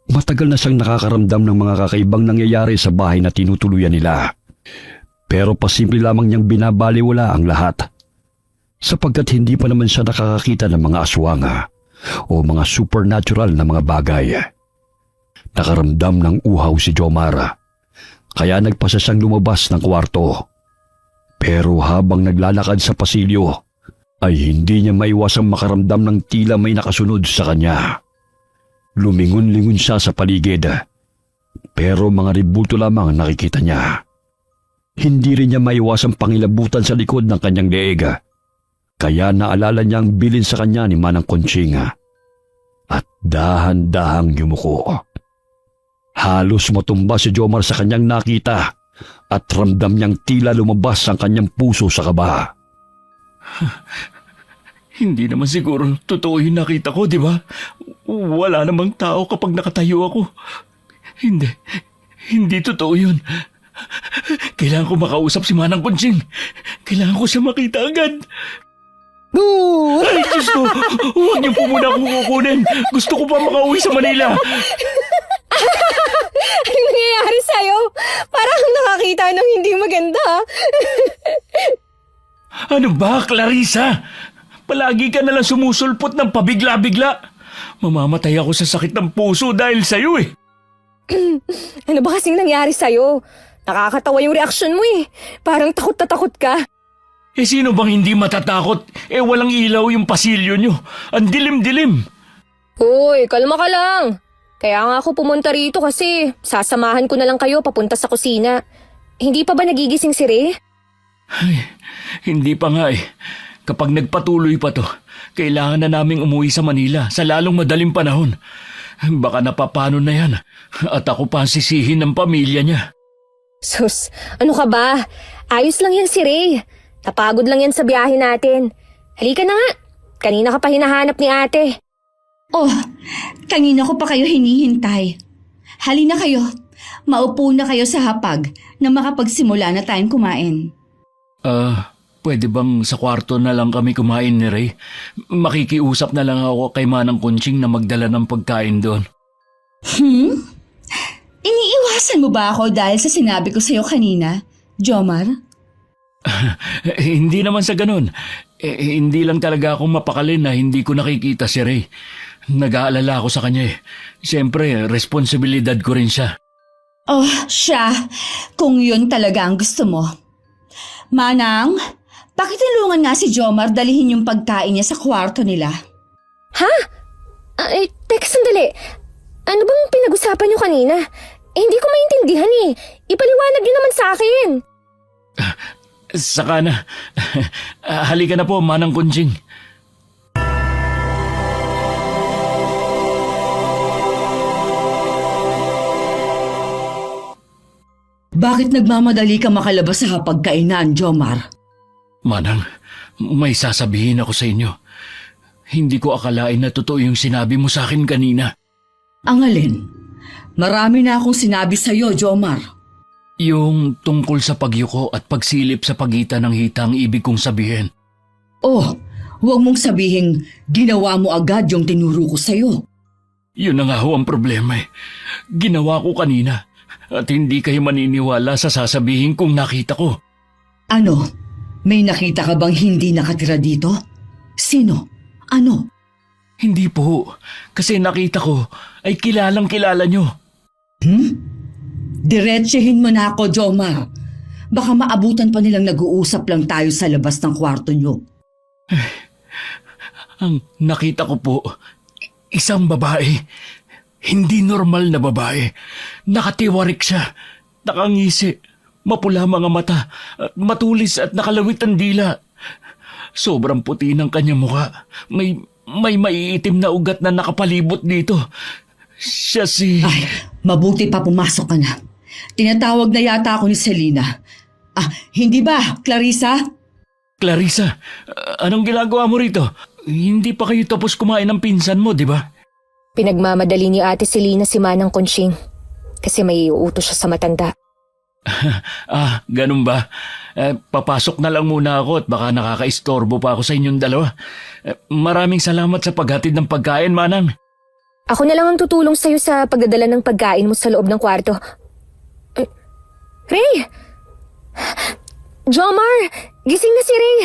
Matagal na siyang nakakaramdam ng mga kakaibang nangyayari sa bahay na tinutuluyan nila. Pero pasimple lamang niyang binabaliwala ang lahat. Sapagkat hindi pa naman siya nakakakita ng mga aswang o mga supernatural na mga bagay. Nakaramdam ng uhaw si Jomar, kaya nagpasa siyang lumabas ng kwarto. Pero habang naglalakad sa pasilyo, ay hindi niya maiwasang makaramdam ng tila may nakasunod sa kanya. Lumingon-lingon siya sa paligid, pero mga ribulto lamang ang nakikita niya. Hindi rin niya maiwasang pangilabutan sa likod ng kanyang leeg, kaya naalala niya ang bilin sa kanya ni Manang Conching at dahan-dahang yumuko. Halos matumba si Jomar sa kanyang nakita at ramdam niyang tila lumabas ang kanyang puso sa kaba. Hindi naman siguro totoo yung nakita ko, di ba? Wala namang tao kapag nakatayo ako. Hindi totoo yun. Kailangan ko makausap si Manang Conching. Kailangan ko siya makita agad. Boo! Ay, Diyos ko! Huwag niyo po muna akong kukunin. Gusto ko pa makauwi sa Manila. Anong nangyayari sa'yo? Parang nakakita ng hindi maganda. Ano ba, Clarissa? Palagi ka nalang sumusulpot ng pabigla-bigla. Mamamatay ako sa sakit ng puso dahil sa'yo eh. Ano ba kasing nangyari sa'yo? Nakakatawa yung reaksyon mo eh. Parang takot na takot ka. Eh sino bang hindi matatakot? Eh walang ilaw yung pasilyo nyo. Ang dilim-dilim. Uy, kalma ka lang. Kaya nga ako pumunta rito kasi sasamahan ko na lang kayo papunta sa kusina. Hindi pa ba nagigising si Ray? Ay, hindi pa nga eh. Kapag nagpatuloy pa to, kailangan na naming umuwi sa Manila sa lalong madaling panahon. Baka napapano na yan at ako pa ang sisihin ng pamilya niya. Sus, ano ka ba? Ayos lang yan si Ray. Napagod lang yan sa biyahe natin. Halika na nga. Kanina ka pa hinahanap ni ate. Oh, kanina ko pa kayo hinihintay. Halina kayo. Maupo na kayo sa hapag na makapagsimula na tayong kumain. Pwede bang sa kwarto na lang kami kumain ni Ray? Makikiusap na lang ako kay Manang Conching na magdala ng pagkain doon. Iniiwasan mo ba ako dahil sa sinabi ko sa'yo kanina, Jomar? Hindi naman sa ganun. Hindi lang talaga ako mapakali na hindi ko nakikita si Ray. Nag-aalala ako sa kanya eh. Siyempre, responsibilidad ko rin siya. Oh, siya. Kung yun talaga ang gusto mo. Manang, pakitulungan nga si Jomar dalihin yung pagkain niya sa kwarto nila. Ha? Teka sandali. Ano bang pinag-usapan niyo kanina? Hindi ko maintindihan eh. Ipaliwanag niyo naman sa akin. Saka na. Halika na po, Manang Conching. Bakit nagmamadali ka makalabas sa hapagkainan, Jomar? Manang, may sasabihin ako sa inyo. Hindi ko akalain na totoo yung sinabi mo sa akin kanina. Ang alin? Marami na akong sinabi sa'yo, Jomar. Yung tungkol sa pagyuko at pagsilip sa pagitan ng hita ang ibig kong sabihin. Oh, huwag mong sabihin ginawa mo agad yung tinuro ko sa'yo. Yun na nga ho ang problema eh. Ginawa ko kanina at hindi kayo maniniwala sa sasabihin kong nakita ko. Ano? May nakita ka bang hindi nakatira dito? Sino? Ano? Hindi po, kasi nakita ko ay kilalang kilala nyo. Diretsahin mo na ako, Jomar. Baka maabutan pa nilang nag-uusap lang tayo sa labas ng kwarto nyo. Ang nakita ko po, isang babae. Hindi normal na babae. Nakatiwarik siya, nakangisi, mapula mga mata, at matulis at nakalawit ang dila. Sobrang puti ng kanyang mukha. May maiitim na ugat na nakapalibot dito. Siya si... Ay, mabuti pa pumasok ka na. Tinatawag na yata ako ni Selena. Hindi ba, Clarissa? Clarissa, anong ginagawa mo rito? Hindi pa kayo tapos kumain ng pinsan mo, di ba? Pinagmamadali ni Ate Selena si Manang Conching kasi may iuutos siya sa matanda. Ganun ba? Papasok na lang muna ako at baka nakakaistorbo pa ako sa inyong dalawa. Maraming salamat sa paghatid ng pagkain, Manang. Ako na lang ang tutulong sa'yo sa pagdadala ng pagkain mo sa loob ng kwarto. Ray! Jomar! Gising na si Ray!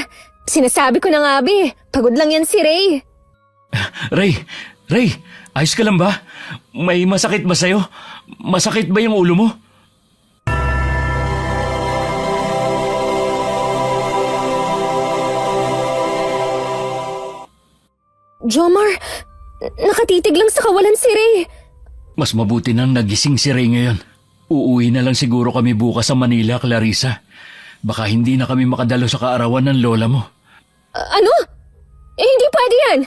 Sinasabi ko na nga, Abi. Pagod lang yan si Ray. Ray, ayos ka lang ba? May masakit ba sa'yo? Masakit ba yung ulo mo? Jomar, nakatitig lang sa kawalan si Ray. Mas mabuti nang nagising si Ray ngayon. Uuwi na lang siguro kami bukas sa Manila, Clarissa. Baka hindi na kami makadalo sa kaarawan ng lola mo. Ano? Hindi pwede yan.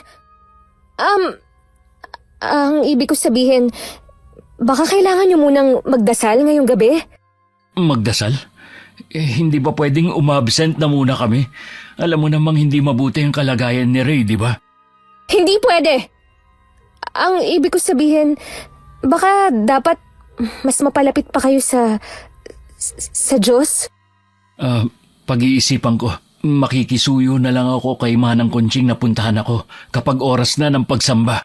Ang ibig ko sabihin, baka kailangan niyo munang magdasal ngayong gabi? Magdasal? Hindi ba pwedeng umabsent na muna kami? Alam mo namang hindi mabuti ang kalagayan ni Ray, di ba? Hindi pwede. Ang ibig ko sabihin, baka dapat mas mapalapit pa kayo sa Diyos? Pag-iisipan ko. Makikisuyo na lang ako kay Manang Conching na puntahan ako kapag oras na ng pagsamba.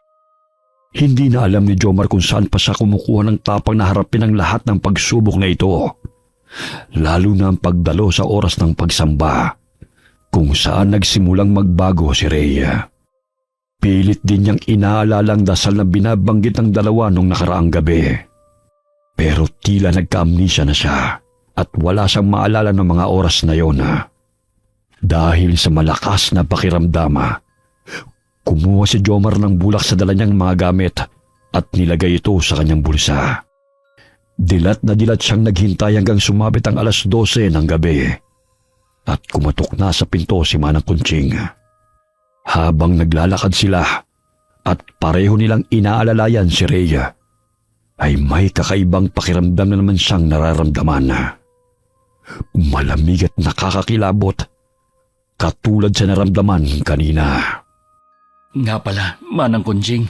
Hindi na alam ni Jomar kung saan pa siya kumukuha ng tapang na harapin ang lahat ng pagsubok na ito. Lalo na ang pagdalo sa oras ng pagsamba, kung saan nagsimulang magbago si Rhea. Pilit din niyang inaalalang dasal na binabanggit ng dalawa nung nakaraang gabi. Pero tila nagka-amnesia na siya at wala siyang maalala ng mga oras na yon. Dahil sa malakas na pakiramdama, kumuha si Jomar ng bulak sa dala niyang mga gamit at nilagay ito sa kanyang bulsa. Dilat na dilat siyang naghintay hanggang sumabit ang 12:00 ng gabi at kumatok na sa pinto si Manang Conching. Habang naglalakad sila at pareho nilang inaalalayan si Rhea, ay may kakaibang pakiramdam na naman siyang nararamdaman. Malamig at nakakakilabot, katulad sa naramdaman kanina. Nga pala, Manang Conching,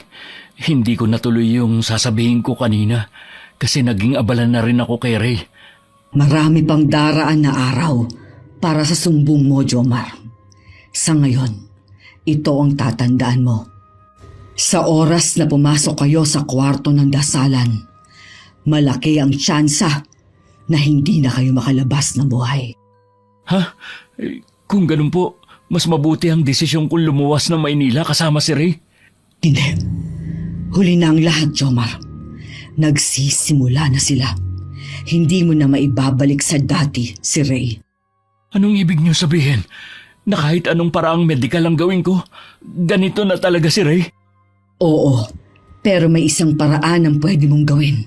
hindi ko natuloy yung sasabihin ko kanina kasi naging abala na rin ako kay Ray. Marami pang daraan na araw para sa sumbong mo, Jomar. Sa ngayon, ito ang tatandaan mo. Sa oras na pumasok kayo sa kwarto ng dasalan, malaki ang tsansa na hindi na kayo makalabas ng buhay. Kung ganun po, mas mabuti ang desisyon kong lumuwas ng Maynila kasama si Ray. Hindi. Huli na ang lahat, Jomar. Nagsisimula na sila. Hindi mo na maibabalik sa dati si Ray. Anong ibig niyo sabihin? Na kahit anong paraang medikal ang gawin ko, ganito na talaga si Ray? Oo, pero may isang paraan ang pwede mong gawin.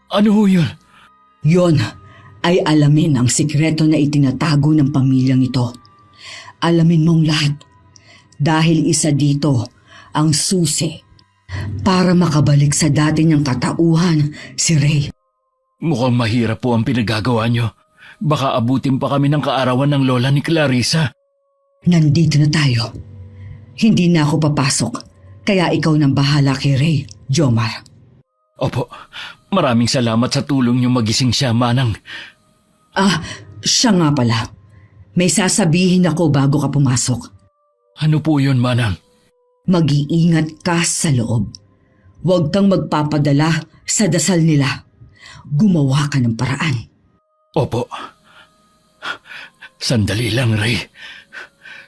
Ano ho yun? Yon ay alamin ang sikreto na itinatago ng pamilyang ito. Alamin mong lahat dahil isa dito ang susi para makabalik sa dati niyang katauhan si Ray. Mukhang mahirap po ang pinagagawa niyo. Baka abutin pa kami ng kaarawan ng lola ni Clarissa. Nandito na tayo. Hindi na ako papasok, kaya ikaw nang bahala kay Ray, Jomar. Opo, maraming salamat sa tulong niyo magising siya, Manang. Siya nga pala. May sasabihin ako bago ka pumasok. Ano po yun, Manang? Mag-iingat ka sa loob. Huwag kang magpapadala sa dasal nila. Gumawa ka ng paraan. Opo. Sandali lang, Ray.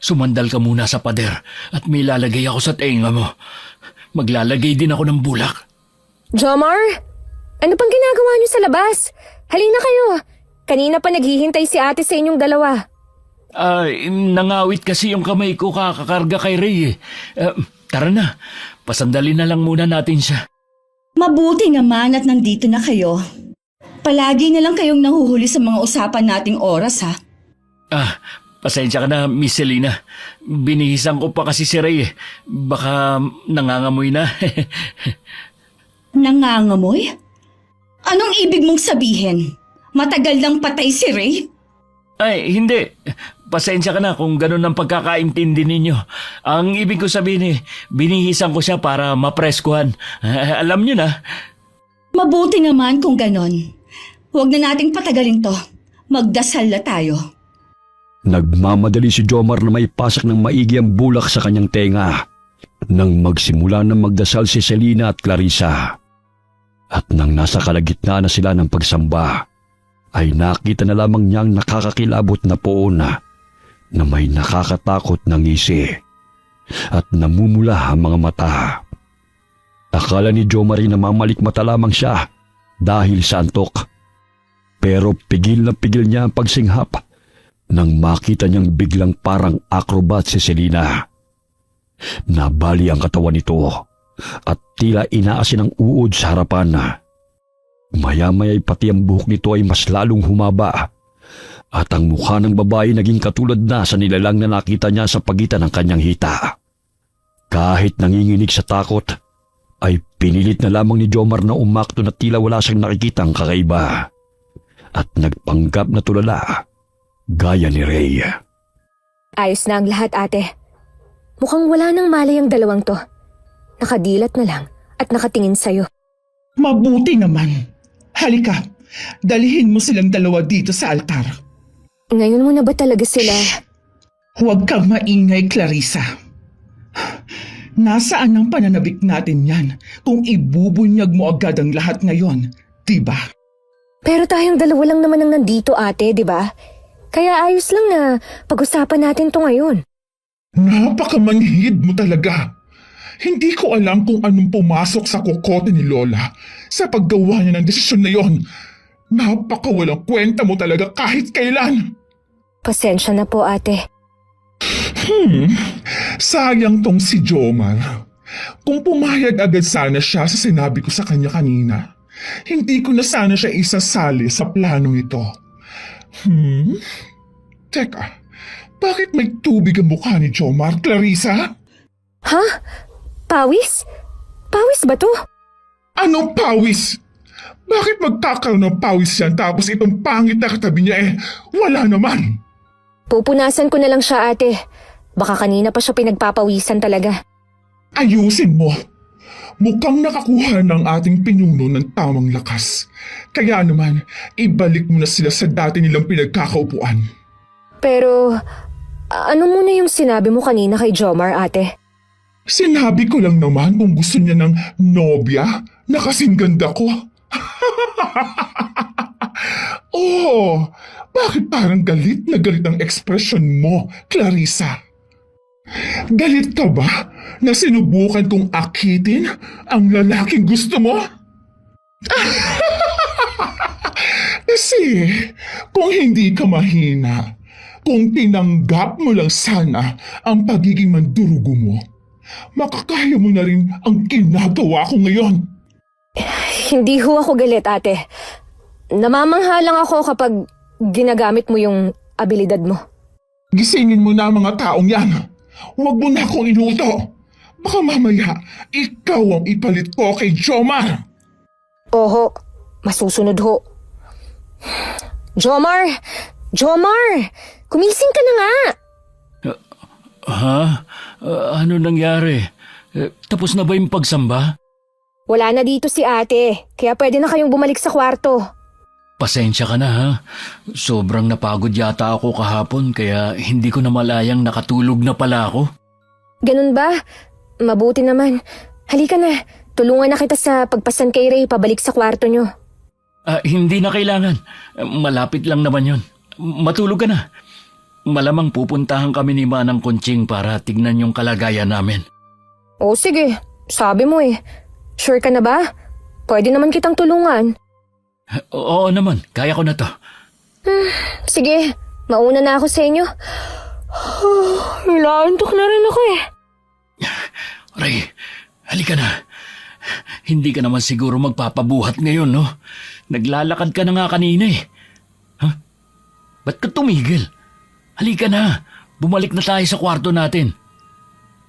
Sumandal ka muna sa pader at may lalagay ako sa tenga mo. Maglalagay din ako ng bulak. Jomar, ano pang ginagawa niyo sa labas? Halina kayo. Kanina pa naghihintay si ate sa inyong dalawa. Nangawit kasi yung kamay ko kakakarga kay Ray eh. Tara na, pasandali na lang muna natin siya. Mabuti naman at nandito na kayo. Palagi na lang kayong nahuhuli sa mga usapan nating oras, ha? Pasensya ka na, Miss Selena. Binihisan ko pa kasi si Ray eh. Baka nangangamoy na. Nangangamoy? Anong ibig mong sabihin? Matagal nang patay si Ray? Ay, hindi. Pasensya ka na kung ganun ang pagkakaintindi ninyo. Ang ibig ko sabihin binihisan ko siya para mapreskuhan. Alam nyo na. Mabuti naman kung ganon. Huwag na nating patagalin to. Magdasal na tayo. Nagmamadali si Jomar na may pasak ng maigi ang bulak sa kanyang tenga nang magsimula na magdasal si Selena at Clarissa. At nang nasa kalagitnaan na sila ng pagsamba, ay nakita na lamang niyang nakakakilabot na poon na may nakakatakot na ngisi at namumula ang mga mata. Akala ni Jomar na mamalikmata lamang siya dahil sa antok. Pero pigil na pigil niya ang pagsinghap nang makita niyang biglang parang acrobat si Selena. Nabali ang katawan nito at tila inaasin ang uod sa harapan. Maya-maya pati ang buhok nito ay mas lalong humaba at ang mukha ng babae naging katulad na sa nilalang na nakita niya sa pagitan ng kanyang hita. Kahit nanginginig sa takot, ay pinilit na lamang ni Jomar na umakto na tila wala siyang nakikitang kakaiba at nagpanggap na tulala gaya ni Ray. Ayos na ang lahat, ate. Mukhang wala nang malay ang dalawang to. Nakadilat na lang at nakatingin sa'yo. Mabuti naman. Halika, dalihin mo silang dalawa dito sa altar. Ngayon mo na ba talaga sila? Huwag kang maingay, Clarissa. Nasaan ang pananabik natin yan kung ibubunyag mo agad ang lahat ngayon, diba? Pero tayong dalawa lang naman ang nandito, ate, di ba? Kaya ayos lang na pag-usapan natin to ngayon. Napakamanhid mo talaga. Hindi ko alam kung anong pumasok sa kokote ni Lola sa paggawa niya ng desisyon na yon. Napakawalang kwenta mo talaga kahit kailan. Pasensya na po, ate. Sayang tong si Jomar. Kung pumayag agad sana siya sa sinabi ko sa kanya kanina, hindi ko na sana siya isasali sa planong ito. Teka, bakit may tubig ang mukha ni Jomar, Clarissa? Ha? Pawis? Pawis ba to? Anong pawis? Bakit magkakaroon ng pawis yan tapos itong pangit na katabi niya wala naman? Pupunasan ko na lang siya, ate. Baka kanina pa siya pinagpapawisan talaga. Ayusin mo. Mukhang nakakuha ng ating pinuno ng tamang lakas. Kaya naman, ibalik mo na sila sa dati nilang pinagkakaupuan. Pero, ano muna yung sinabi mo kanina kay Jomar, ate? Sinabi ko lang naman kung gusto niya ng nobya na kasing ganda ko. Oh, bakit parang galit na galit ang ekspresyon mo, Clarissa? Galit ka ba na sinubukan kong akitin ang lalaking gusto mo? Kasi kung hindi ka mahina, kung tinanggap mo lang sana ang pagiging mandurugo mo, makakaya mo na rin ang ginagawa ko ngayon. Hindi ho ako galit, ate. Namamangha lang ako kapag ginagamit mo yung abilidad mo. Gisingin mo na ang mga taong yan. Huwag mo na akong inuto. Baka mamaya, ikaw ang ipalit ko kay Jomar. Oho, masusunod ho. Jomar! Jomar! Kumising ka na nga! Ha? Ano nangyari? Tapos na ba yung pagsamba? Wala na dito si ate, kaya pwede na kayong bumalik sa kwarto. Pasensya ka na ha. Sobrang napagod yata ako kahapon kaya hindi ko na malayang nakatulog na pala ako. Ganun ba? Mabuti naman. Halika na, tulungan na kita sa pagpasan kay Ray pabalik sa kwarto nyo. Hindi na kailangan. Malapit lang naman yon. Matulog ka na. Malamang pupuntahan kami ni Manang Kunching para tignan yung kalagayan namin. O sige, sabi mo eh. Sure ka na ba? Pwede naman kitang tulungan. Oo naman, kaya ko na to. Sige, mauna na ako sa inyo. Inaantok na rin ako eh. Ray, halika na. Hindi ka naman siguro magpapabuhat ngayon, no? Naglalakad ka na nga kanina eh. Ha? Ba't ka tumigil? Halika na. Bumalik na tayo sa kwarto natin.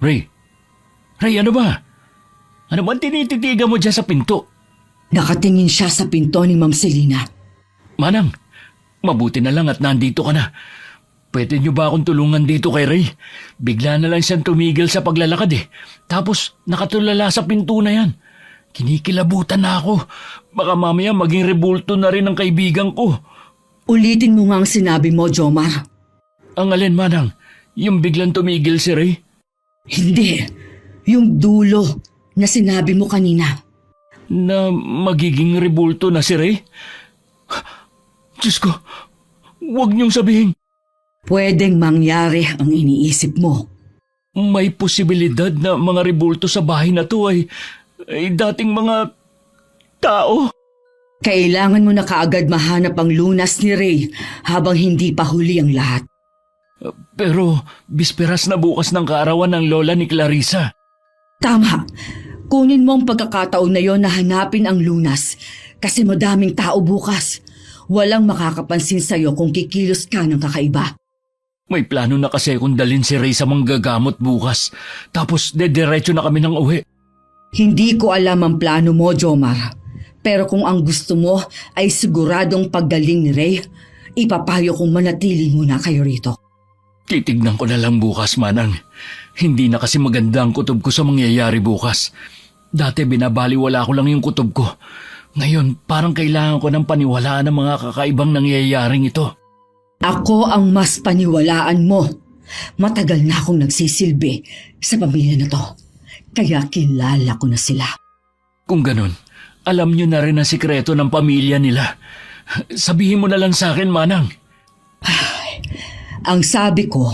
Ray, ano ba? Ano ba tinititigan mo dyan sa pinto? Nakatingin siya sa pinto ni Ma'am Selina. Manang, mabuti na lang at nandito ka na. Pwede niyo ba akong tulungan dito kay Ray? Bigla na lang siyang tumigil sa paglalakad eh. Tapos nakatulala sa pinto na yan. Kinikilabutan na ako. Baka mamaya maging rebulto na rin ang kaibigan ko. Ulitin mo nga ang sinabi mo, Jomar. Ang alin, Manang? Yung biglang tumigil si Ray? Hindi. Yung dulo na sinabi mo kanina. Na magiging rebulto na si Ray? Diyos ko, huwag niyong sabihin. Pwedeng mangyari ang iniisip mo. May posibilidad na mga rebulto sa bahay na to ay dating mga tao. Kailangan mo na kaagad mahanap ang lunas ni Ray habang hindi pa huli ang lahat. Pero bisperas na bukas ng kaarawan ng lola ni Clarissa. Tama. Kunin mo ang pagkakataon na yon na hanapin ang lunas kasi madaming tao bukas. Walang makakapansin sa'yo kung kikilos ka ng kakaiba. May plano na kasi kung dalhin si Ray sa manggagamot bukas. Tapos dediretso na kami ng uwi. Hindi ko alam ang plano mo, Jomar. Pero kung ang gusto mo ay siguradong paggaling ni Ray, ipapayo kong manatili muna kayo rito. Titignan ko na lang bukas, Manang. Hindi na kasi maganda ang kutob ko sa mangyayari bukas. Dati binabaliwala ko lang yung kutob ko. Ngayon, parang kailangan ko ng paniwalaan ng mga kakaibang nangyayaring ito. Ako ang mas paniwalaan mo. Matagal na akong nagsisilbi sa pamilya na to. Kaya kilala ko na sila. Kung ganun, alam niyo na rin ang sikreto ng pamilya nila. Sabihin mo na lang sa akin, Manang. Ang sabi ko,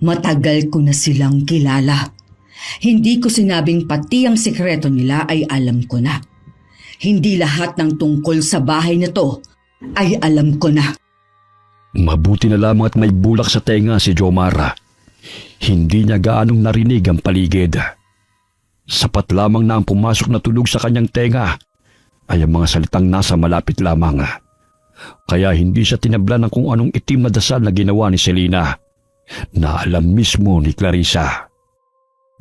matagal ko na silang kilala. Hindi ko sinabing pati ang sikreto nila ay alam ko na. Hindi lahat ng tungkol sa bahay na to ay alam ko na. Mabuti na lamang at may bulak sa tenga si Jomar. Hindi niya gaanong narinig ang paligid. Sapat lamang na ang pumasok na tunog sa kanyang tenga ay ang mga salitang nasa malapit lamang. Kaya hindi siya tinabla ng kung anong itim na dasal na ginawa ni Selina na alam mismo ni Clarissa.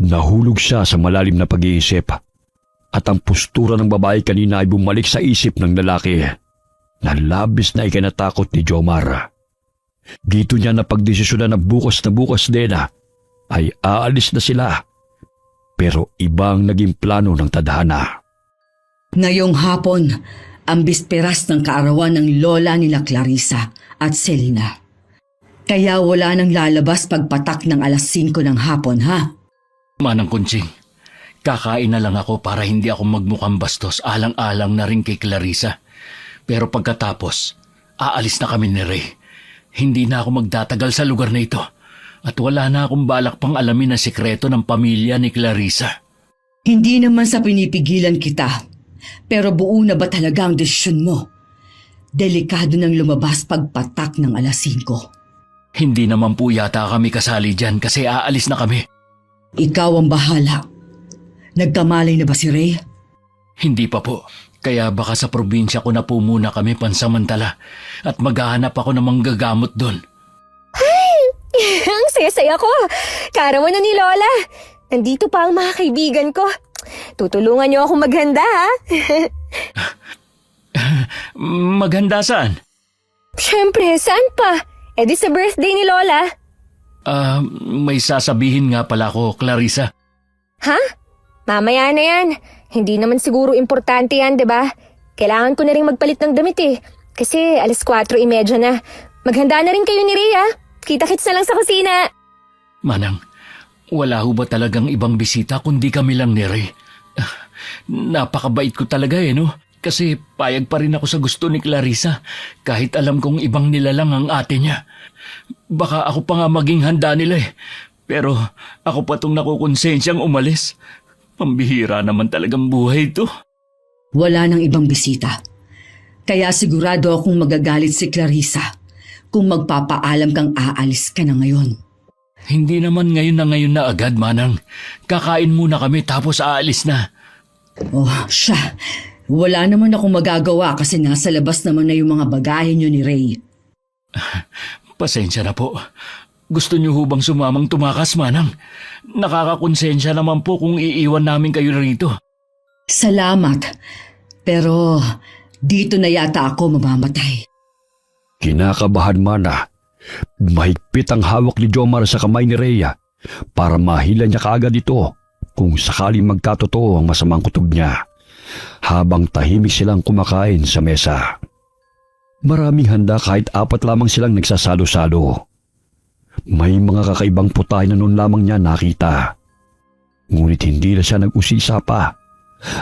Nahulog siya sa malalim na pag-iisip at ang postura ng babae kanina ay bumalik sa isip ng lalaki na labis na ikinatakot ni Jomar. Dito niya napagdesisyonan na bukas din ay aalis na sila. Pero ibang naging plano ng tadhana. Ngayong hapon, ang bisperas ng kaarawan ng lola nila Clarissa at Selina. Kaya wala nang lalabas pagpatak ng 5:00 ng hapon, ha? Manang Kunching, kakain na lang ako para hindi ako magmukhang bastos alang-alang na rin kay Clarissa. Pero pagkatapos, aalis na kami ni Ray. Hindi na ako magtatagal sa lugar na ito. At wala na akong balak pang alamin ang sikreto ng pamilya ni Clarissa. Hindi naman sa pinipigilan kita. Pero buo na ba talaga ang desisyon mo? Delikado nang lumabas pagpatak ng 5:00. Hindi naman po yata kami kasali dyan kasi aalis na kami. Ikaw ang bahala. Nagkamalay na ba si Ray? Hindi pa po. Kaya baka sa probinsya ko na po muna kami pansamantala at maghahanap ako ng manggagamot doon. Ang saya-saya ko. Kaarawan na ni Lola. Nandito pa ang mga kaibigan ko. Tutulungan niyo akong maghanda, ha? Maghanda saan? Siyempre, saan pa? Eh di sa birthday ni Lola. May sasabihin nga pala ko, Clarissa. Ha? Mamaya na yan. Hindi naman siguro importante yan, diba? Kailangan ko na rin magpalit ng damit eh. Kasi 4:30 na. Maghanda na rin kayo ni Rhea. Kita-kits na lang sa kusina. Manang, wala ho ba talagang ibang bisita kundi kami lang ni Ray? Napakabait ko talaga no? Kasi payag pa rin ako sa gusto ni Clarissa kahit alam kong ibang nilalang ang ate niya. Baka ako pa nga maging handa nila Pero ako pa tong nakukonsensyang umalis. Pambihira naman talagang buhay to. Wala nang ibang bisita. Kaya sigurado akong magagalit si Clarissa kung magpapaalam kang aalis ka na ngayon. Hindi naman ngayon na agad, Manang. Kakain muna kami tapos aalis na. Oh, siya. Wala naman akong magagawa kasi nasa labas naman na yung mga bagahe niyo ni Ray. Pasensya na po. Gusto niyo hubang sumamang tumakas, Manang? Nakakakonsensya naman po kung iiwan namin kayo rito. Salamat. Pero dito na yata ako mamamatay. Kinakabahan man na. Mahigpit ang hawak ni Jomar sa kamay ni Rhea para mahila niya kaagad ito kung sakaling magkatotoo ang masamang kutob niya. Habang tahimik silang kumakain sa mesa. Maraming handa kahit 4 lamang silang nagsasalo-salo. May mga kakaibang putahe na noon lamang niya nakita. Ngunit hindi na siya nag-usisa pa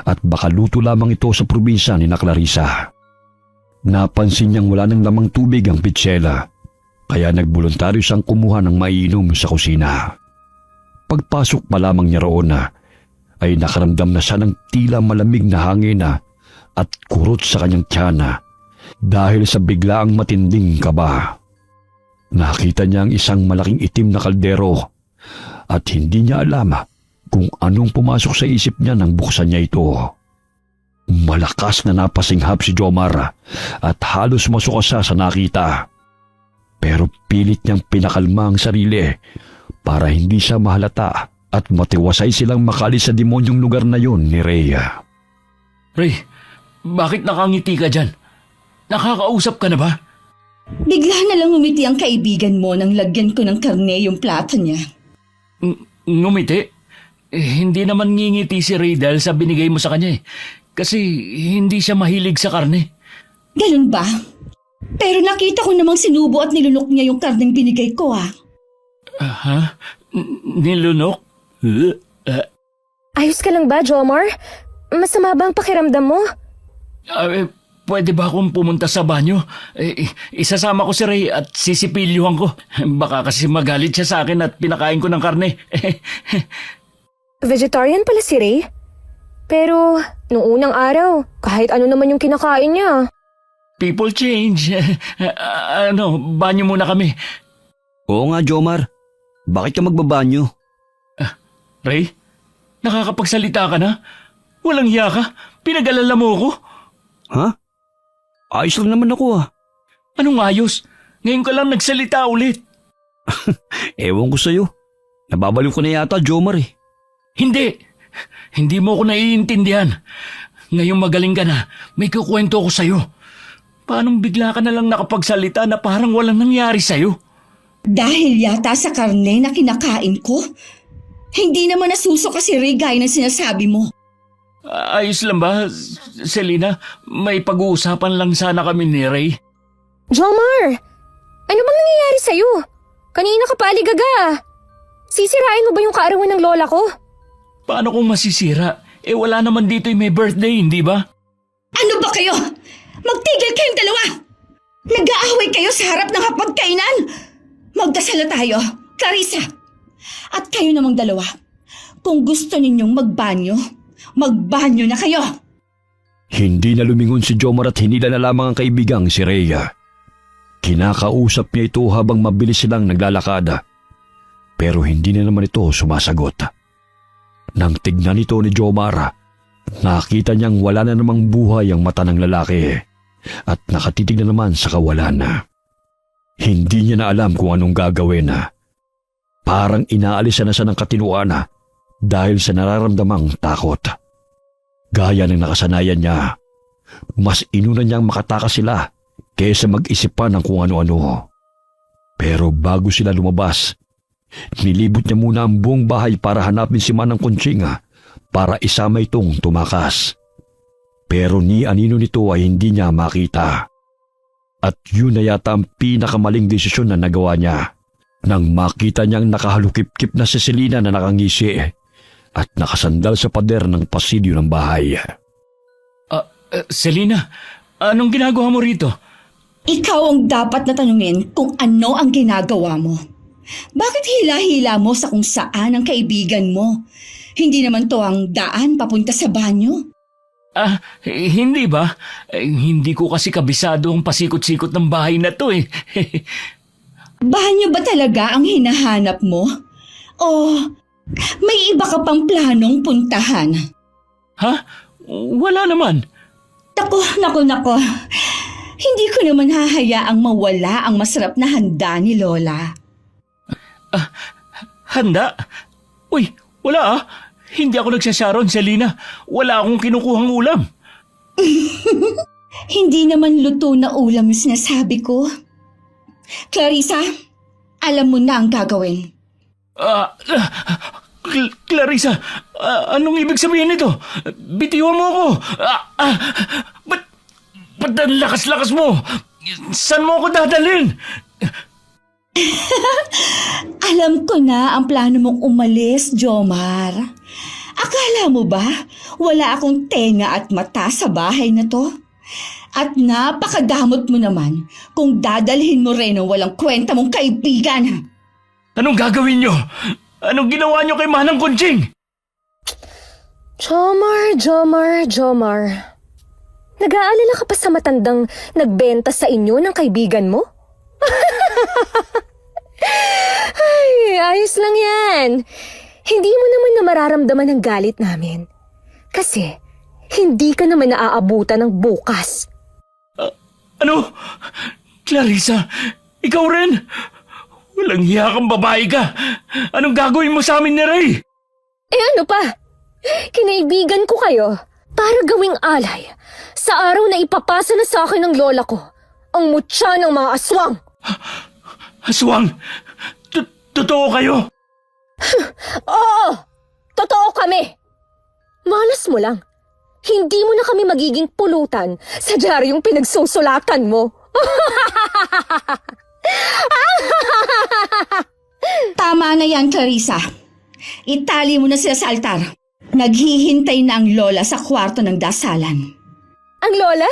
at baka luto lamang ito sa probinsya ni Clarissa. Napansin niyang wala ng lamang tubig ang pitsela kaya nagboluntaryo siyang kumuha ng maiinom sa kusina. Pagpasok pa lamang niya roon ay nakaramdam na siya ng tila malamig na hangin at kurot sa kanyang tiyana dahil sa biglaang matinding kaba. Nakita niya ang isang malaking itim na kaldero at hindi niya alam kung anong pumasok sa isip niya nang buksan niya ito. Malakas na napasinghap si Jomar at halos masuka siya sa nakita. Pero pilit niyang pinakalma ang sarili para hindi siya mahalata at matiwasay silang makalis sa demonyong lugar na yon ni Rhea. Ray, bakit nakangiti ka dyan? Nakakausap ka na ba? Bigla na lang umiti ang kaibigan mo nang lagyan ko ng karne yung plato niya. Ngumiti? Hindi naman ngingiti si Ray dahil sa binigay mo sa kanya eh. Kasi hindi siya mahilig sa karne. Ganun ba? Pero nakita ko namang sinubo at nilunok niya yung karneng binigay ko Ha? Nilunok? Ayos ka lang ba, Jomar? Masama ba ang pakiramdam mo? Pwede ba akong pumunta sa banyo? Isasama ko si Ray at sisipilyuhan ko. Baka kasi magalit siya sa akin at pinakain ko ng karne. Vegetarian pala si Ray? Pero, noong unang araw, kahit ano naman yung kinakain niya. People change. Banyo muna kami. Oo nga, Jomar. Bakit ka magbabanyo? Ray, nakakapagsalita ka na? Walang hiya ka? Pinag-alala mo ko? Ha? Ayos lang naman ako Anong ayos? Ngayon ka lang nagsalita ulit. Ewan ko sa'yo. Nababaliw ko na yata, Jomar eh. Hindi. Hindi mo ako naiintindihan. Ngayong magaling ka na, may kukwento ko sa'yo. Paanong bigla ka na lang nakapagsalita na parang walang nangyari sa'yo? Dahil yata sa karne na kinakain ko. Hindi naman nasusuka si Ray gaya ng sinasabi mo. Ayos lang ba, Selena? May pag-uusapan lang sana kami ni Ray. Jomar! Ano bang nangyayari sa'yo? Kanina ka pa aligaga. Sisirain mo ba yung kaarawan ng lola ko? Paano kung masisira? Wala naman dito yung may birthday, hindi ba? Ano ba kayo? Magtigil kayong dalawa! Nag-aaway kayo sa harap ng hapagkainan! Magdasal na tayo, Clarissa! At kayo namang dalawa, kung gusto ninyong magbanyo na kayo! Hindi na lumingon si Jomar at hinila na lamang ang kaibigang si Rhea. Kinakausap niya ito habang mabilis silang naglalakad. Pero hindi na naman ito sumasagot. Nang tignan ito ni Jomar, nakita niyang wala na namang buhay ang mata ng lalaki at nakatitig na naman sa kawalan. Hindi niya na alam kung anong gagawin. Parang inaalis na siya ng katinuan dahil sa nararamdamang takot. Gaya ng nakasanayan niya, mas inuna niyang makatakas sila kaysa mag-isip pa ng kung ano-ano. Pero bago sila lumabas, nilibot niya muna ang buong bahay para hanapin si Manang Kunching para isama itong tumakas. Pero ni anino nito ay hindi niya makita. At yun na yata ang pinakamaling desisyon na nagawa niya nang makita niyang nakahalukip-kip na si Selena na nakangisi at nakasandal sa pader ng pasilyo ng bahay. Selena, anong ginagawa mo rito? Ikaw ang dapat na tanungin kung ano ang ginagawa mo. Bakit hila-hila mo sa kung saan ang kaibigan mo? Hindi naman to ang daan papunta sa banyo. Hindi ba? Hindi ko kasi kabisado ang pasikot-sikot ng bahay na to eh. Banyo ba talaga ang hinahanap mo? O may iba ka pang planong puntahan? Ha? Wala naman. Nako. Hindi ko naman hahayaang mawala ang masarap na handa ni Lola. Handa? Uy, wala ah. Hindi ako nagsasyaron, Selena. Wala akong kinukuhang ulam. Hindi naman luto na ulam yung sinasabi ko. Clarissa, alam mo na ang gagawin. Clarissa, anong ibig sabihin nito? Bitiwan mo ako. Ba't ang lakas-lakas mo? Saan mo ako dadalhin? Alam ko na ang plano mong umalis, Jomar. Akala mo ba wala akong tenga at mata sa bahay na to? At napakadamot mo naman kung dadalhin mo rin ang walang kwenta mong kaibigan. Anong gagawin nyo? Anong ginawa nyo kay Manang Kunching? Jomar. Nag-aalala ka pa sa matandang nagbenta sa inyo ng kaibigan mo? Ay, ayos lang yan. Hindi mo naman na mararamdaman ang galit namin. Kasi, hindi ka naman naaabutan ng bukas. Ano? Clarissa, ikaw rin? Walang hiya kang babae ka. Anong gagawin mo sa amin ni Ray? Eh ano pa? Kinaibigan ko kayo para gawing alay sa araw na ipapasa na sa akin ng lola ko ang mutya ng mga aswang. Aswang, totoo kayo? Oo! Totoo kami! Malas mo lang. Hindi mo na kami magiging pulutan sa diaryong pinagsusulatan mo. Tama na yan, Clarissa. Itali mo na sila sa altar. Naghihintay na ang lola sa kwarto ng dasalan. Ang lola?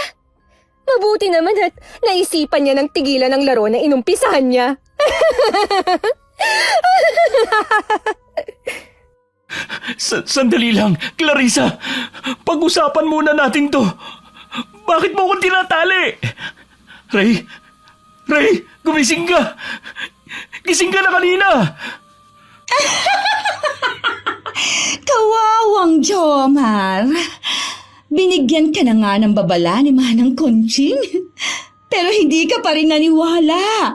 Mabuti naman at naisipan niya ng tigilan ng laro na inumpisahan niya. Sandali lang, Clarissa. Pag-usapan muna natin to. Bakit mo akong tinatali? Ray, gumising ka. Gising ka na kanina. Kawawang Jomar. Binigyan ka na nga ng babala ni Manang Kunching. Pero hindi ka pa rin naniwala.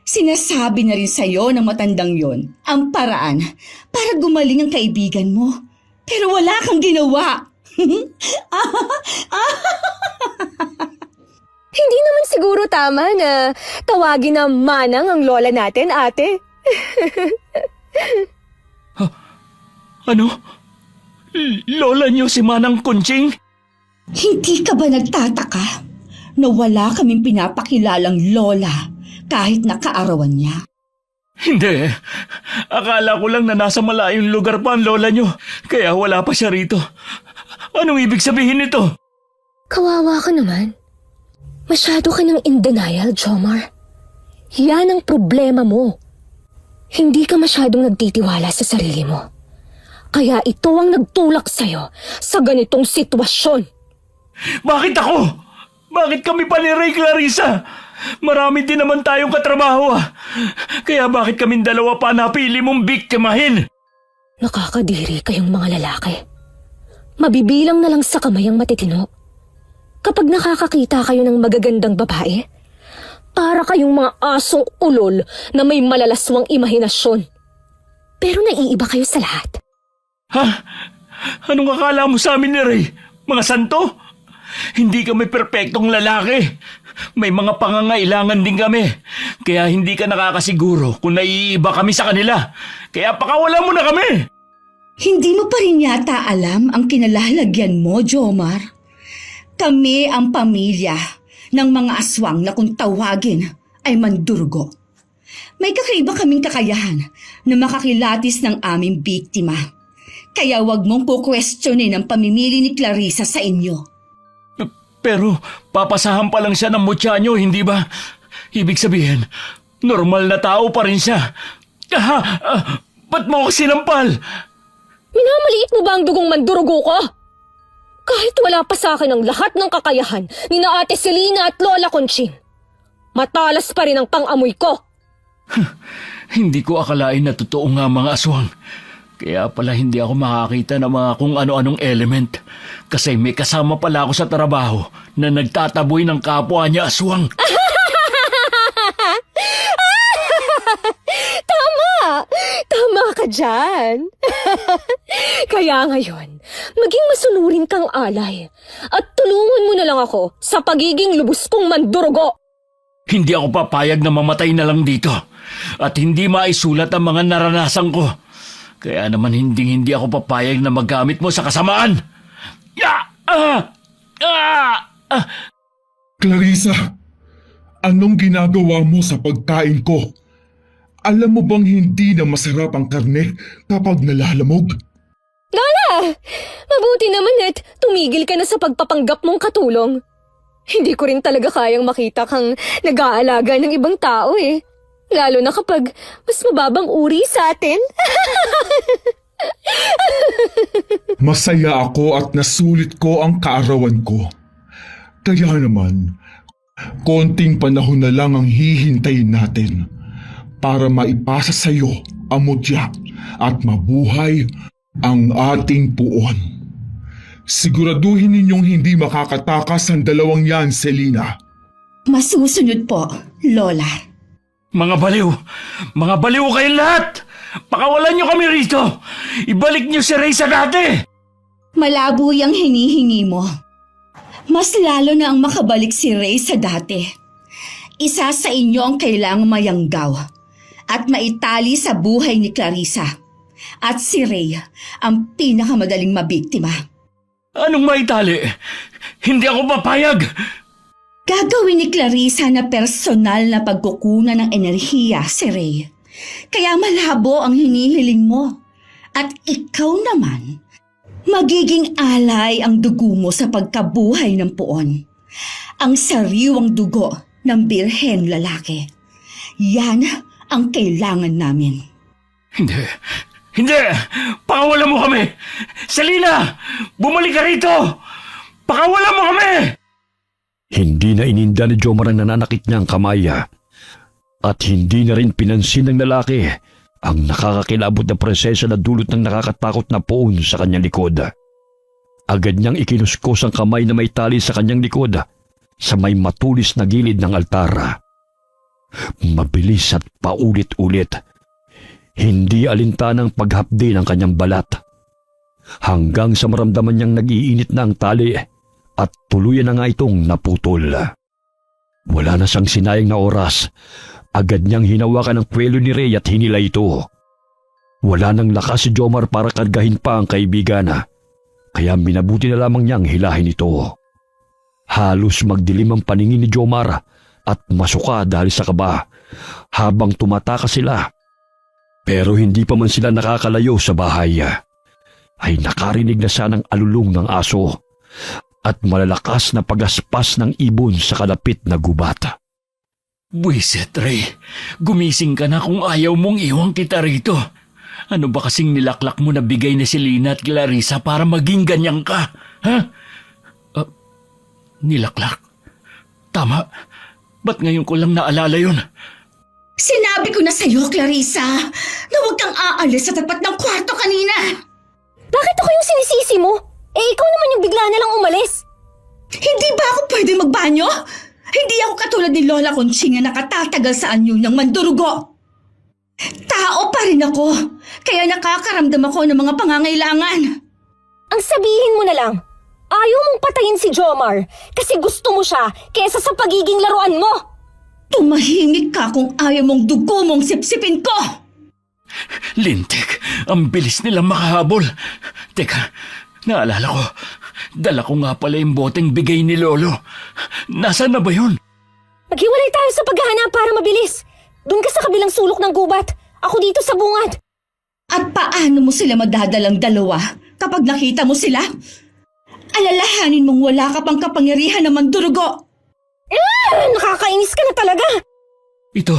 Sinasabi na rin sa'yo ng matandang yon ang paraan para gumaling ang kaibigan mo. Pero wala kang ginawa. Hindi naman siguro tama na tawagin na Manang ang lola natin, ate. Ano? Lola niyo si Manang Kunching? Hindi ka ba nagtataka na wala kaming pinapakilalang lola kahit nakaarawan niya? Hindi. Akala ko lang na nasa malayong lugar pa ang lola niyo, kaya wala pa siya rito. Anong ibig sabihin nito? Kawawa ka naman. Masyado ka ng in denial, Jomar. Yan ang problema mo. Hindi ka masyadong nagtitiwala sa sarili mo. Kaya ito ang nagtulak sa'yo sa ganitong sitwasyon. Bakit ako? Bakit kami pa ni Ray, Clarissa? Marami din naman tayong katrabaho ah. Kaya bakit kaming dalawa pa napili mong biktimahin? Nakakadiri kayong mga lalaki. Mabibilang na lang sa kamay ang matitino. Kapag nakakakita kayo ng magagandang babae, para kayong mga asong ulol na may malalaswang imahinasyon. Pero naiiba kayo sa lahat. Ha? Anong akala mo sa amin ni Ray? Mga santo? Hindi kami perpektong lalaki. May mga pangangailangan din kami. Kaya hindi ka nakakasiguro kung naiiba kami sa kanila. Kaya pakawalan mo na kami. Hindi mo pa rin yata alam ang kinalalagyan mo, Jomar. Kami ang pamilya ng mga aswang na kung tawagin ay mandurgo. May kakaiba kaming kakayahan na makakilatis ng aming biktima. Kaya wag mong kukwestiyonin ang pamimili ni Clarissa sa inyo. Pero papasahan pa lang siya ng mutya niyo, hindi ba? Ibig sabihin, normal na tao pa rin siya. Ba't mo ako sinampal? Minamaliit mo ba ang dugong mandurugo ko? Kahit wala pa sa akin ang lahat ng kakayahan ni na Ate Selena at Lola Conching, matalas pa rin ang pang-amoy ko. Hindi ko akalain na totoo nga mga aswang. Kaya pala hindi ako makakita ng mga kung ano-anong element. Kasi may kasama pala ako sa trabaho na nagtataboy ng kapwa niya aswang. Tama ka dyan. Kaya ngayon, maging masunurin kang alay at tulungan mo na lang ako sa pagiging lubos kong mandurugo. Hindi ako papayag na mamatay na lang dito. At hindi maisulat ang mga naranasan ko. Kaya naman hindi ako papayag na magamit mo sa kasamaan. Clarissa, anong ginagawa mo sa pagkain ko? Alam mo bang hindi na masarap ang karne kapag nalalamog? Lola! Mabuti naman at tumigil ka na sa pagpapanggap mong katulong. Hindi ko rin talaga kayang makita kang nag-aalaga ng ibang tao eh. Lalo na kapag mas mababang uri sa atin. Masaya ako at nasulit ko ang kaarawan ko. Kaya naman, konting panahon na lang ang hihintayin natin para maipasa sa iyo ang mudya at mabuhay ang ating puon. Siguraduhin ninyong hindi makakatakas ang dalawang yan, Selena. Masusunod po, Lola. Mga baliw kayong lahat! Pakawalan niyo kami rito! Ibalik niyo si Ray sa dati! Malabo yung hinihingi mo. Mas lalo na ang makabalik si Ray sa dati. Isa sa inyo ang kailangang mayanggaw at maitali sa buhay ni Clarissa. At si Ray ang pinakamadaling mabiktima. Anong maitali? Hindi ako papayag! Gagawin ni Clarissa na personal na pagkukunan ng enerhiya si Ray. Kaya malabo ang hinihiling mo. At ikaw naman, magiging alay ang dugo mo sa pagkabuhay ng puon. Ang sariwang dugo ng birhen lalaki. Yan ang kailangan namin. Hindi! Pakawalan mo kami! Selena! Bumalik ka rito! Pakawalan mo kami! Hindi na ininda ni Jomar ang nananakit niyang kamay at hindi na rin pinansin ng lalaki ang nakakakilabot na presensya na dulot ng nakakatakot na poon sa kanyang likod. Agad niyang ikinuskos ang kamay na may tali sa kanyang likod sa may matulis na gilid ng altara. Mabilis at paulit-ulit, hindi alintanang paghapdi ng kanyang balat. Hanggang sa maramdaman niyang nag-iinit na ang tali at tuluyan na nga itong naputol. Wala na siyang sinayang na oras. Agad niyang hinawakan ang kwelo ni Ray at hinila ito. Wala nang lakas si Jomar para kargahin pa ang kaibigan, kaya minabuti na lamang niyang hilahin ito. Halos magdilim ang paningin ni Jomar at masuka dahil sa kaba habang tumatakas sila. Pero hindi pa man sila nakakalayo sa bahay, ay nakarinig na siya ng alulong ng aso at malalakas na pagaspas ng ibon sa kalapit na gubat. Buisit, Ray. Gumising ka na kung ayaw mong iwang kita rito. Ano ba kasing nilaklak mo na bigay ni Selena at Clarissa para maging ganyan ka? Ha? Nilaklak? Tama. Ba't ngayon ko lang naalala yun? Sinabi ko na sa'yo, Clarissa, na huwag kang aalis sa tapat ng kwarto kanina. Bakit ako yung sinisisi mo? Ikaw naman yung bigla na lang umalis. Hindi ba ako pwede magbanyo? Hindi ako katulad ni Lola Conching na nakatatagal sa anyo ng mandurugo. Tao pa rin ako, kaya nakakaramdam ako ng mga pangangailangan. Ang sabihin mo na lang, ayaw mong patayin si Jomar kasi gusto mo siya kesa sa pagiging laruan mo. Tumahimik ka kung ayaw mong dugo mong sipsipin ko. Lintik, ang bilis nila makahabol. Teka, naalala ko. Dala ko nga pala yung boteng bigay ni Lolo. Nasaan na ba yun? Maghiwalay tayo sa paghahanap para mabilis. Doon ka sa kabilang sulok ng gubat. Ako dito sa bungad. At paano mo sila madadalang dalawa kapag nakita mo sila? Alalahanin mong wala ka pang kapangyarihan na mandurugo. Nakakainis ka na talaga. Ito,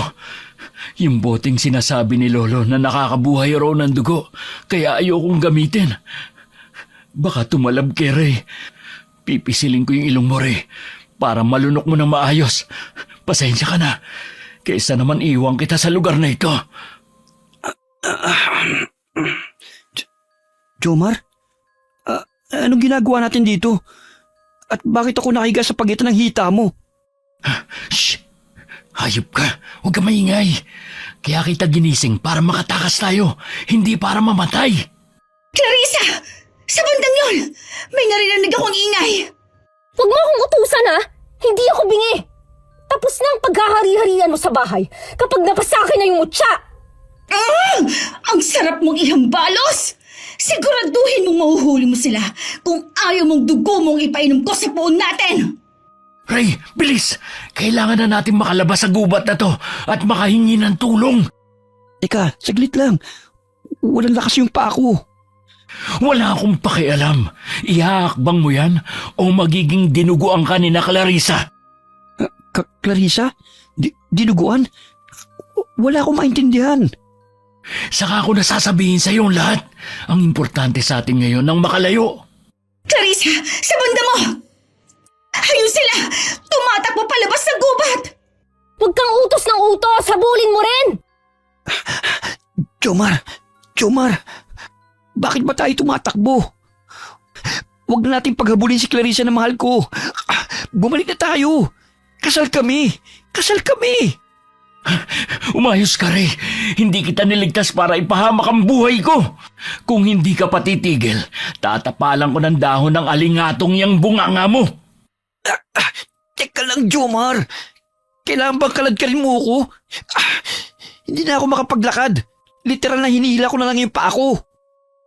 yung boteng sinasabi ni Lolo na nakakabuhay raw ng dugo, kaya ayokong gamitin. Baka tumalab kay Ray. Pipisilin ko yung ilong mo, Ray, para malunok mo ng maayos. Pasensya ka na. Kaysa naman iwan kita sa lugar na ito. Jomar? Anong ginagawa natin dito? At bakit ako nakiga sa pagitan ng hita mo? Shh! Hayop ka. Huwag ka maingay. Kaya kita ginising para makatakas tayo, hindi para mamatay. Clarissa! Sa bandang yon! May narinig akong ingay! Huwag mo akong utusan ha! Hindi ako bingi! Tapos na ang paghahari-harian mo sa bahay kapag napasakin na yung mutya! Ang sarap mong ihambalos! Siguraduhin mong mahuhuli mo sila kung ayaw mong dugo mong ipainom ko sa puon natin! Ray, bilis! Kailangan na natin makalabas sa gubat na to at makahingi ng tulong. Teka, saglit lang. Walang lakas yung paa ko. Wala akong pakialam. Ihahakbang mo yan o magiging dinuguan ka ni na Clarissa. Clarissa? Dinuguan? Wala akong maintindihan. Saka ko nasasabihin sa iyo lahat. Ang importante sa atin ngayon ang makalayo. Clarissa! Sa banda mo! Ayun sila! Tumatakbo palabas sa gubat! Huwag kang utos ng utos! Habulin mo rin! Jomar, bakit ba tayo tumatakbo? Huwag na natin paghabulin si Clarissa na mahal ko. Bumalik na tayo. Kasal kami. Umayos ka, Ray. Hindi kita niligtas para ipahamak ang buhay ko. Kung hindi ka patitigil, tatapalan ko ng dahon ng alingatong yang bunganga mo. Teka lang, Jomar. Kailangan bang kaladkarin mo ako? Hindi na ako makapaglakad. Literal na hinihila ko na lang yung paa ko.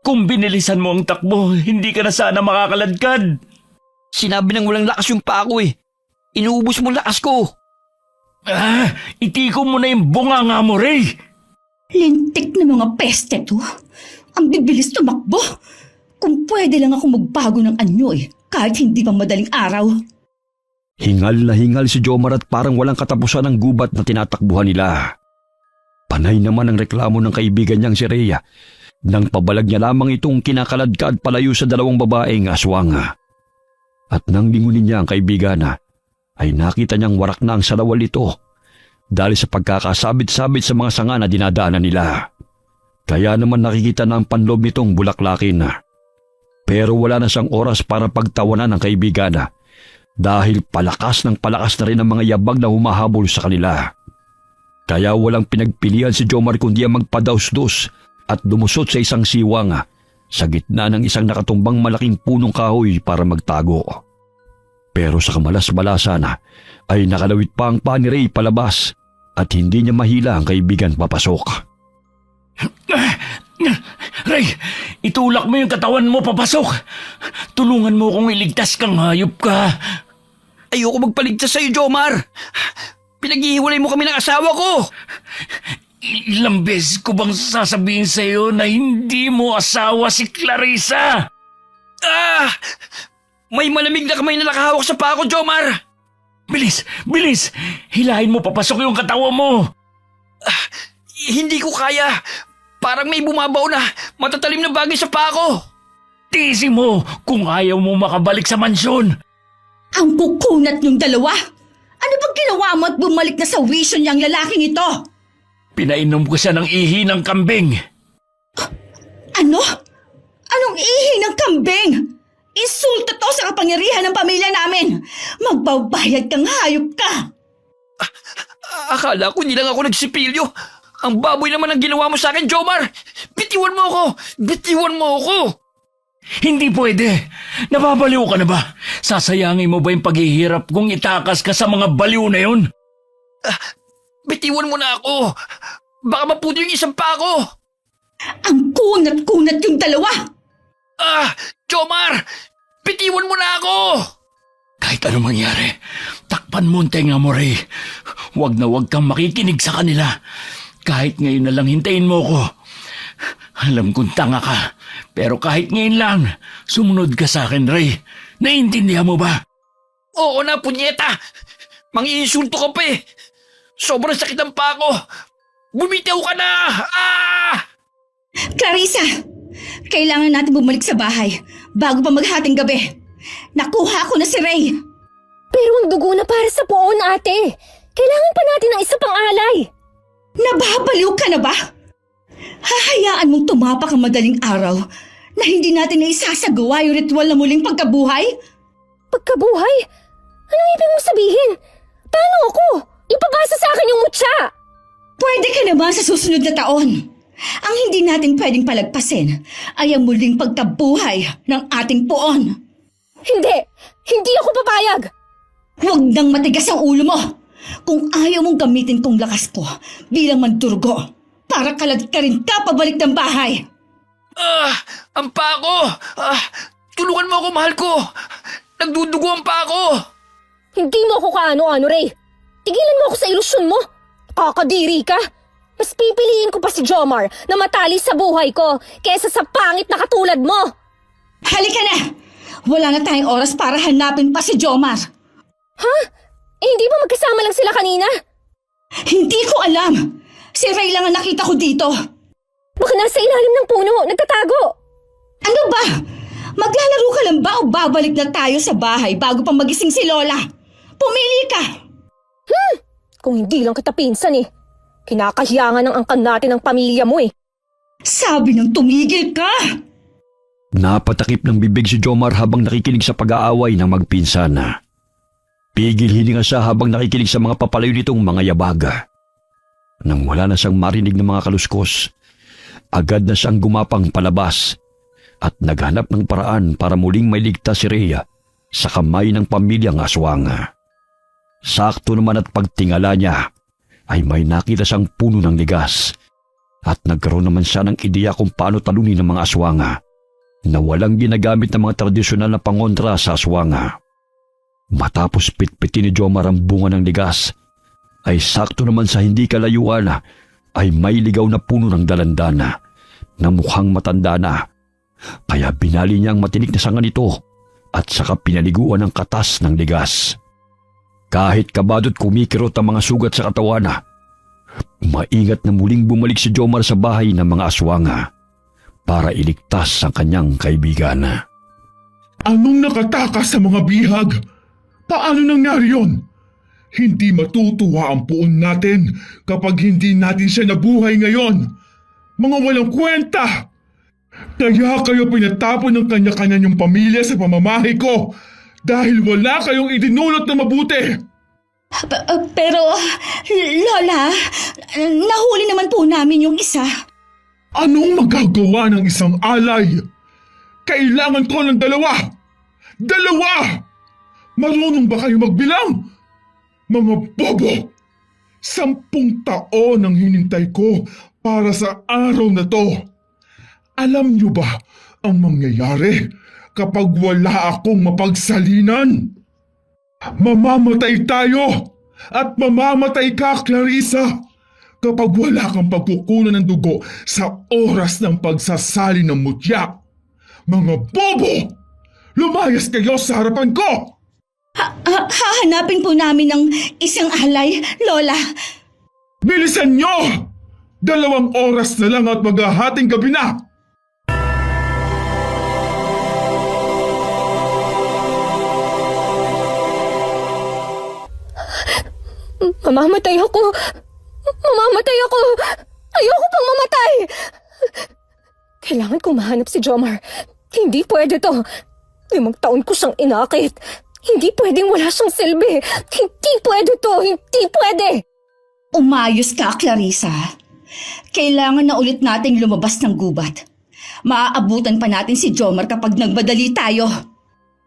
Kung binilisan mo ang takbo, hindi ka na sana makakaladkad. Sinabi nang walang lakas yung paa ko eh. Inuubos mo lakas ko. Itiko mo na yung bunganga mo, Ray. Lintik na mga peste to. Ang bibilis tumakbo. Kung pwede lang ako magbago ng anyo kahit hindi pa madaling araw. Hingal na hingal si Jomar at parang walang katapusan ang gubat na tinatakbuhan nila. Panay naman ang reklamo ng kaibigan niyang si Rhea nang pabalag niya lamang itong kinakaladkad palayo sa dalawang babaeng aswang. At nang lingunin niya ang kaibigan ay nakita niyang warak na ang salawal ito dahil sa pagkakasabit-sabit sa mga sanga na dinadaanan nila. Kaya naman nakikita na ang panloob nitong bulaklakin. Pero wala na siyang oras para pagtawanan ng kaibigan dahil palakas na rin ang mga yabag na humahabol sa kanila. Kaya walang pinagpilian si Jomar kundi ang magpadausdos at lumusot sa isang siwang sa gitna ng isang nakatumbang malaking punong kahoy para magtago. Pero sa kamalas-malasan ay nakalawit pa ang paa ni Ray palabas at hindi niya mahila ang kaibigan papasok. Ray, itulak mo yung katawan mo papasok. Tulungan mo kung iligtas kang hayop ka. Ayoko magpaligtas sa'yo, Jomar. Pinaghihiwalay mo kami ng asawa ko. Ilang beses ko bang sasabihin sa'yo na hindi mo asawa si Clarissa? May malamig na kamay na nakahawak sa paa ko, Jomar. Bilis! Hilahin mo papasok yung katawan mo. Hindi ko kaya. Parang may bumabaw na matatalim na bagay sa paa ko. Tiisin mo kung ayaw mo makabalik sa mansyon. Ang kukunat niyong dalawa! Ano bang ginawa mo at bumalik na sa wisyo niyang lalaking ito? Pinainom ko siya ng ihi ng kambing. Ano? Anong ihi ng kambing? Insulto to sa kapangyarihan ng pamilya namin! Magbabayad kang hayop ka! Akala ko hindi lang ako nagsipilyo. Ang baboy naman ang ginawa mo sa akin, Jomar. Bitiwan mo ako! Hindi pwede. Nababaliw ka na ba? Sasayangin mo ba yung paghihirap kung itakas ka sa mga baliw na yun? Bitiwan mo na ako. Baka maputo yung isang pa ako. Ang kunat-kunat yung dalawa! Jomar! Bitiwan mo na ako! Kahit ano mangyari, takpan mo ang tenga mo, Ray. Huwag na huwag kang makikinig sa kanila. Kahit ngayon na lang hintayin mo ko. Alam kong tanga ka, pero kahit ngayon lang, sumunod ka sa akin, Ray. Naiintindihan mo ba? Oo na, punyeta! Mangiinsulto ka pa eh! Sobrang sakit ang paa ko! Bumitaw ka na! Clarissa! Kailangan natin bumalik sa bahay bago pa maghating gabi. Nakuha ko na si Ray. Pero ang dugo na para sa poon, ate. Kailangan pa natin ng isa pang alay. Nababaliw ka na ba? Hahayaan mong tumapak ang madaling araw na hindi natin naisasagawa yung ritual na muling pagkabuhay? Pagkabuhay? Anong ibig mo sabihin? Paano ako? Ipapasa sa akin yung mutya. Pwede ka naman sa susunod na taon. Ang hindi natin pwedeng palagpasin ay ang muling pagkabuhay ng ating poon. Hindi! Hindi ako papayag! Huwag nang matigas ang ulo mo. Kung ayaw mong gamitin tong lakas ko bilang mandurgo para kalagkarin ka pabalik ng bahay. Ang paa ko! Tulungan mo ako, mahal ko! Nagdudugo ang paa ko! Hindi mo ako kaano-ano, Ray. Tigilan mo ako sa ilusyon mo. Kakadiri ka. Mas pipiliin ko pa si Jomar na matali sa buhay ko kaysa sa pangit na katulad mo. Halika na! Wala na tayong oras para hanapin pa si Jomar. Ha? Hindi ba magkasama lang sila kanina? Hindi ko alam. Si Ray lang ang nakita ko dito. Baka nasa ilalim ng puno, nagtatago. Ano ba? Maglalaro ka lang ba o babalik na tayo sa bahay bago pa magising si Lola? Pumili ka! Kung hindi lang kita pinsan eh. Kinakahiyangan ng angkan natin ang pamilya mo eh. Sabi nang tumigil ka! Napatakip ng bibig si Jomar habang nakikinig sa pag-aaway ng magpinsan. Pigil hininga siya habang nakikinig sa mga papalayo nitong mga yabaga. Nang wala na siyang marinig ng mga kaluskos, agad na siyang gumapang palabas at naghanap ng paraan para muling mailigtas si Rhea sa kamay ng pamilyang aswang. Sakto naman at pagtingala niya ay may nakita siyang puno ng ligas at nagkaroon naman siya ng ideya kung paano talunin ng mga aswanga na walang ginagamit ng mga tradisyonal na pangontra sa aswanga. Matapos pitpitin ni Jomar ang bunga ng ligas, ay sakto naman sa hindi kalayuan ay may ligaw na puno ng dalandana na mukhang matanda na. Kaya binali niya ang matinik na sanga nito at saka pinaliguan ng katas ng ligas. Kahit kabadot kumikirot ang mga sugat sa katawan, maingat na muling bumalik si Jomar sa bahay ng mga aswanga para iligtas ang kanyang kaibigan. Anong nakatakas sa mga bihag? Paano nangyari yon? Hindi matutuwa ang puon natin kapag hindi natin siya nabuhay ngayon. Mga walang kwenta! Kaya kayo pinatapon ng kanya-kanya niyong pamilya sa pamamahay ko dahil wala kayong idinulot na mabuti. Pero, Lola, nahuli naman po namin yung isa. Anong magagawa ng isang alay? Kailangan ko ng dalawa! Dalawa! Marunong ba kayo magbilang? Mga bobo! 10 taon ang hinintay ko para sa araw na to. Alam niyo ba ang mangyayari kapag wala akong mapagsalinan? Mamamatay tayo at mamamatay ka, Clarissa, kapag wala kang pagkukunan ng dugo sa oras ng pagsasali ng mutya. Mga bobo! Lumayas kayo sa harapan ko! Hahanapin po namin ng isang alay, Lola. Bilisan nyo! 2 oras na lang at maghahating gabi na! Mamamatay ako! Mamamatay ako! Ayoko pang mamatay! Kailangan kong mahanap si Jomar. Hindi pwede to. 5 taon ko siyang inakit. Hindi pwedeng wala siyang silbi. Hindi pwede to. Hindi pwede. Umayos ka, Clarissa. Kailangan na ulit nating lumabas ng gubat. Maaabutan pa natin si Jomar kapag nagmadali tayo.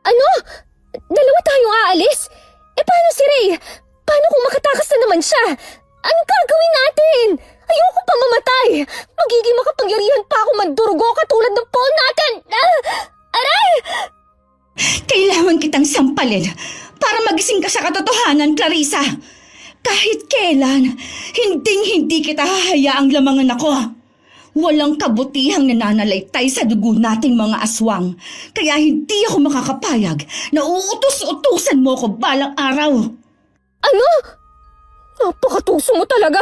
Ano? 2 tayong aalis? Paano si Ray? Paano kung makatakas na naman siya? Anong gagawin natin? Ayoko pa mamatay. Magiging makapangyarihan pa ako mandurugo katulad ng pawn natin. Aray! Kailangan kitang sampalin para magising ka sa katotohanan, Clarissa. Kahit kailan, hinding-hindi kita hahayaang lamangan ako. Walang kabutihang nananalaytay sa dugo nating mga aswang. Kaya hindi ako makakapayag na uutos-utusan mo ko balang araw. Ano? Napakatuso mo talaga.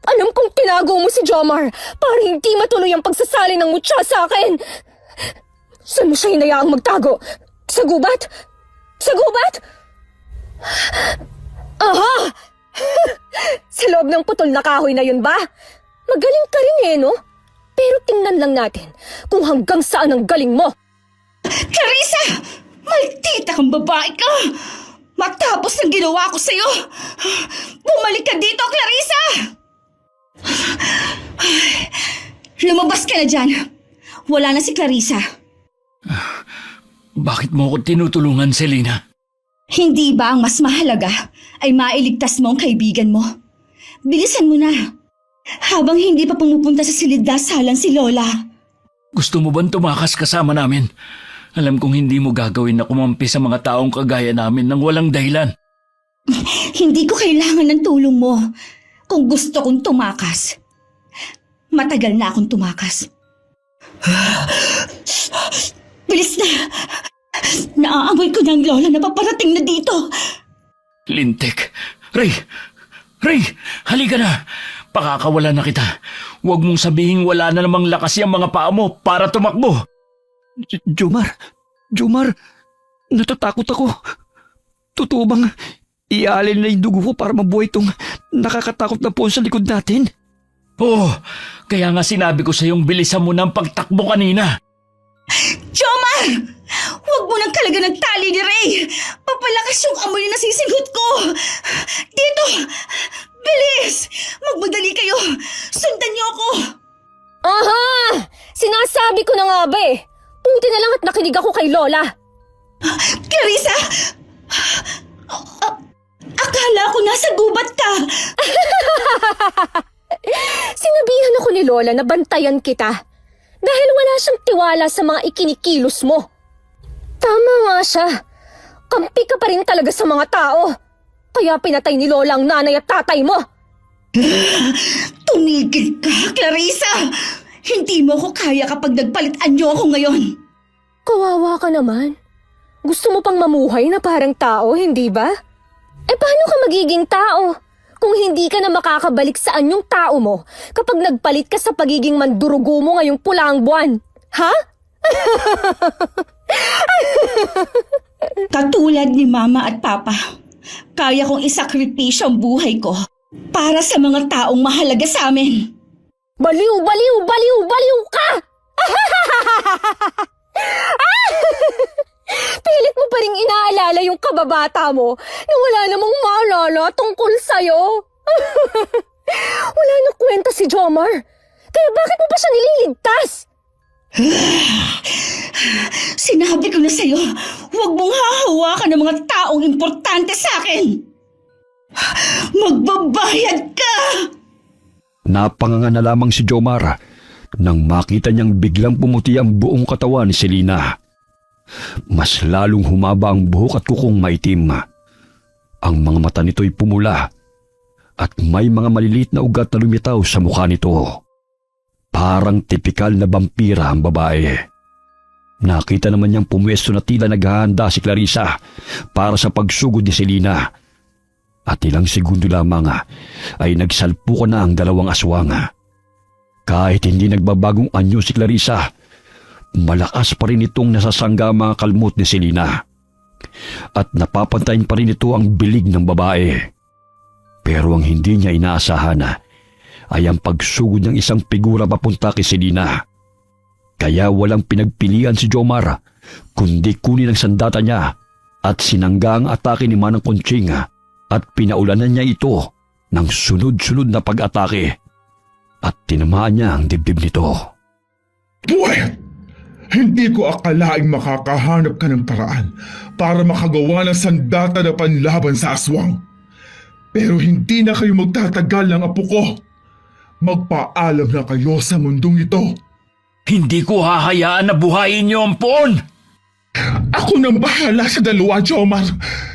Alam kong tinago mo si Jomar para hindi matuloy ang pagsasali ng mutya sa akin. Saan mo siya hinayaang magtago? Sa gubat? Sa gubat? Aha! Sa loob ng putol na kahoy na yun ba? Magaling ka rin eh, no? Pero tingnan lang natin kung hanggang saan ang galing mo. Clarissa! Maldita kang babae ka! Matapos ng ginawa ko sa'yo, bumalik ka dito, Clarissa! Lumabas ka na dyan. Wala na si Clarissa. Bakit mo ako tinutulungan, Selena? Hindi ba ang mas mahalaga ay mailigtas mo ang kaibigan mo? Bilisan mo na. Habang hindi pa pumupunta sa silid dasalan si Lola. Gusto mo bang tumakas kasama namin? Alam kong hindi mo gagawin na kumampi sa mga taong kagaya namin nang walang dahilan. Hindi ko kailangan ng tulong mo. Kung gusto kong tumakas, matagal na akong tumakas. Bilis na! Naaamoy ko na ang Lola na paparating na dito. Lintik. Ray! Ray! Halika na! Pakakawala na kita. Huwag mong sabihin wala na namang lakas yung mga paa mo para tumakbo. Jomar, natatakot ako. Totoo bang iaalin na yung dugo ko para mabuhay itong nakakatakot na puon sa likod natin? Oo, kaya nga sinabi ko sa iyong bilisan mo ng pagtakbo kanina. Jomar! Huwag mo nang kalaga ng tali ni Ray! Papalakas yung amoy na nasisinghot ko! Dito! Bilis! Magmadali kayo! Sundan niyo ako! Aha! Sinasabi ko na nga ba eh. Buti na lang at nakinig ako kay Lola. Clarissa! Akala ko nasa gubat ka! Sinabihan ako ni Lola na bantayan kita dahil wala siyang tiwala sa mga ikinikilos mo. Tama nga siya. Kampi ka pa rin talaga sa mga tao. Kaya pinatay ni Lola ang nanay at tatay mo. Tumigil ka, Clarissa! Hindi mo ko kaya kapag nagpalitan niyo ako ngayon. Kawawa ka naman. Gusto mo pang mamuhay na parang tao, hindi ba? Eh paano ka magiging tao kung hindi ka na makakabalik sa anyong tao mo kapag nagpalit ka sa pagiging mandurugo mo ngayong pulang buwan? Ha? Katulad ni Mama at Papa, kaya kong isakripisyo ang buhay ko para sa mga taong mahalaga sa amin. Baliw, baliw, baliw, baliw ka! Pilit mo pa rin inaalala yung kababata mo na wala namang maalala tungkol sa'yo. Wala na kwenta si Jomar. Kaya bakit mo pa siya nililigtas? Sinabi ko na sa'yo, huwag mong hahawakan ng mga taong importante sa akin. Magbabayad ka! Napanganga na lamang si Jomar nang makita niyang biglang pumuti ang buong katawan ni Selena. Mas lalong humaba ang buhok at kukong maitim. Ang mga mata nito'y pumula at may mga maliliit na ugat na lumitaw sa mukha nito. Parang tipikal na vampira ang babae. Nakita naman niyang pumwesto na tila naghahanda si Clarissa para sa pagsugod ni Selena. At ilang segundo lamang ay nagsalpukan na ang dalawang aswang. Kahit hindi nagbabagong anyo si Clarissa, malakas pa rin itong nasasangga mga kalmot ni Selena. At napapantayin pa rin ito ang bilig ng babae. Pero ang hindi niya inaasahan ay ang pagsugod ng isang figura papunta kay Selena. Kaya walang pinagpilian si Jomar kundi kunin ang sandata niya at sinangga ang atake ni Manang Conching at pinaulanan niya ito ng sunod-sunod na pag-atake at tinamaan niya ang dibdib nito. Buwet! Hindi ko akalaing makakahanap ka ng paraan para makagawa ng sandata na panlaban sa aswang. Pero hindi na kayo magtatagal ng apo ko. Magpaalam na kayo sa mundong ito. Hindi ko hahayaan na buhayin niyo ang poon! Ako nang bahala sa dalawa, Jomar.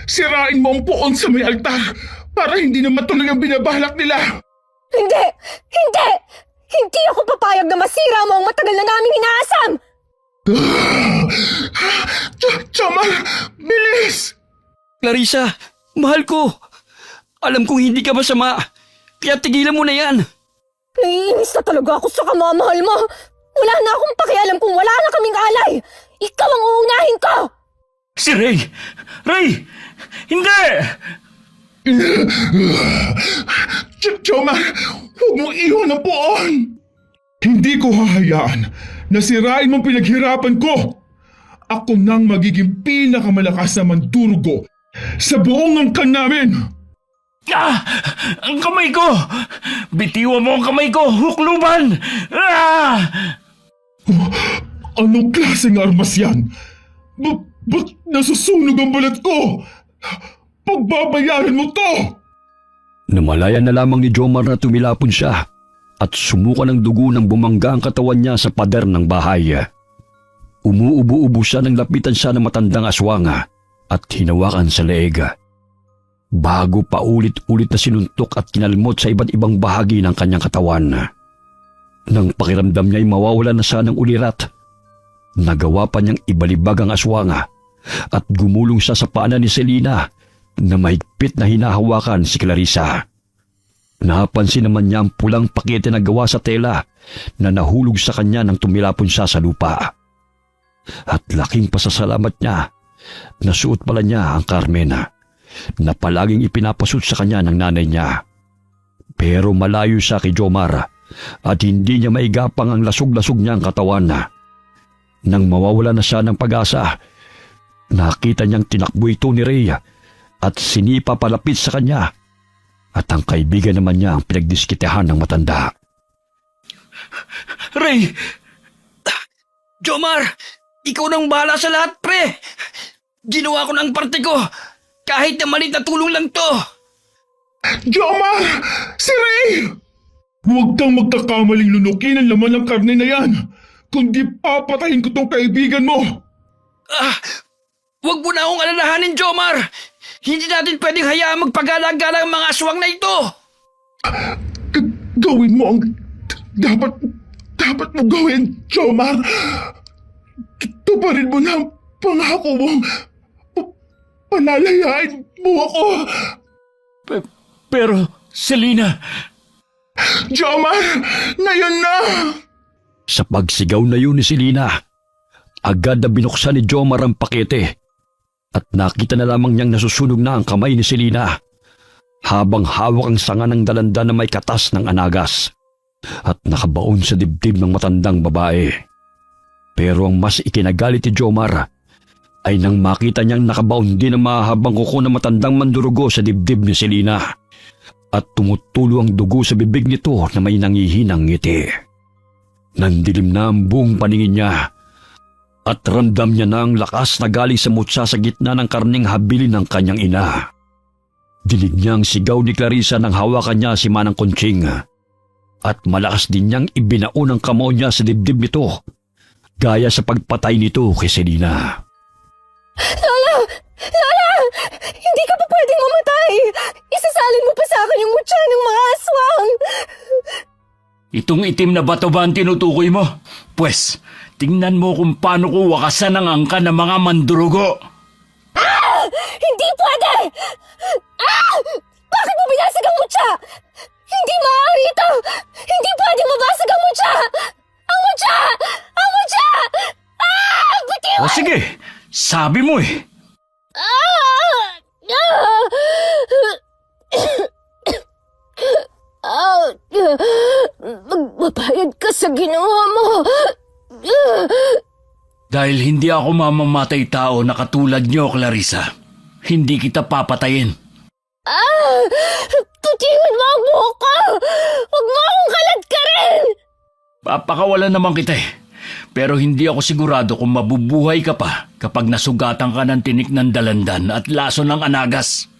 Sirain mo ang puon sa may altar para hindi na matuloy ang binabalak nila. Hindi! Hindi! Hindi ako papayag na masira mo ang matagal na naming inaasam! Jomar, bilis! Clarissa, mahal ko. Alam kong hindi ka masama, kaya tigilan mo na yan. Naiinis na talaga ako sa kamamahal mo. Wala na akong pakialam kung wala na kaming alay. Ikaw ang uunahin ko! Si Ray! Ray! Hindi! Jomar, huwag mong iwan ang poon! Hindi ko hahayaan na sirain mong pinaghirapan ko. Ako nang magiging pinakamalakas na mandurugo sa buong angkan namin. Ah! Ang kamay ko! Bitiwan mo ang kamay ko! Hukluban! Ah! Anong klaseng armas yan? Ba't nasusunog ang balat ko? Pagbabayaran mo to! Namalayan na lamang ni Jomar na tumilapon siya at sumuka ng dugo ng bumangga ang katawan niya sa pader ng bahay. Umuubo-ubo siya nang lapitan siya ng matandang aswanga at hinawakan sa leeg. Bago pa ulit-ulit na sinuntok at kinalmot sa iba't ibang bahagi ng kanyang katawan. Nang pakiramdam niya ay mawawala na siya ng ulirat, nagawa pa niyang ibalibag ang aswanga at gumulong siya sa paanan ni Selina na mahigpit na hinahawakan si Clarissa. Napansin naman niya ang pulang pakete na gawa sa tela na nahulog sa kanya nang tumilapon siya sa lupa. At laking pasasalamat niya, nasuot pala niya ang Carmena na palaging ipinapasuot sa kanya ng nanay niya. Pero malayo siya kay Jomar at hindi niya maigapang ang lasog-lasog niyang katawan. Nang mawawala na siya ng pag-asa, nakita niyang tinakbo ito ni Ray at sinipa palapit sa kanya at ang kaibigan naman niya ang pinagdiskitehan ng matanda. Ray! Jomar, ikaw nang bahala sa lahat, pre. Ginawa ko ng parte ko. Kahit na maliit na tulong lang to. Jomar! Si Ray! Huwag kang magkakamaling lunukin ang laman ng karne na yan, kundi papatayin ko tong kaibigan mo. Huwag mo na akong alalahanin, Jomar. Hindi natin pwedeng hayaan magpagala-gala ang mga aswang na ito. Gawin mo ang dapat mo gawin, Jomar. Tuparin mo na ang pangako mong palalayain mo ako. Pero, Selina... Jomar, ngayon na! Sa pagsigaw na yun ni Selina, agad na binuksan ni Jomar ang pakete at nakita na lamang niyang nasusunog na ang kamay ni Selina habang hawak ang sanga ng dalanda na may katas ng anagas at nakabaon sa dibdib ng matandang babae. Pero ang mas ikinagalit ni Jomar ay nang makita niyang nakabaon din ang mahahabang kuko ng matandang mandurugo sa dibdib ni Selina at tumutulo ang dugo sa bibig nito na may nangihinang ngiti. Nandilim na ang buong paningin niya at ramdam niya na ang lakas na galing sa mutsa sa gitna ng karning habilin ng kanyang ina. Dinig niya ang sigaw ni Clarissa nang hawakan niya si Manang Conching at malakas din niyang ibinaon ang kamao niya sa dibdib nito gaya sa pagpatay nito kay Selina. Lola! Hindi ka pa pwedeng mamatay! Isasalin mo pa sa akin yung mutya ng mga aswang! Itong itim na bato ba ang tinutukoy mo? Pwes, tingnan mo kung paano ko wakasan ang angka ng mga mandurugo. Hindi pwede! Bakit mo binasag ang mutya? Hindi maaari ito! Hindi pwede mabasag ang mutya! Ang mutya! Ang mutya! Bitiwan! O sige, sabi mo eh. Magbabayad ka sa ginawa mo! Dahil hindi ako mamamatay tao na katulad niyo, Clarissa. Hindi kita papatayin. Tutingan mo ang buhok ko! Huwag mo akong kalad ka rin! Papakawalan naman kita eh. Pero hindi ako sigurado kung mabubuhay ka pa kapag nasugatan ka ng tinik ng dalandan at laso ng anagas.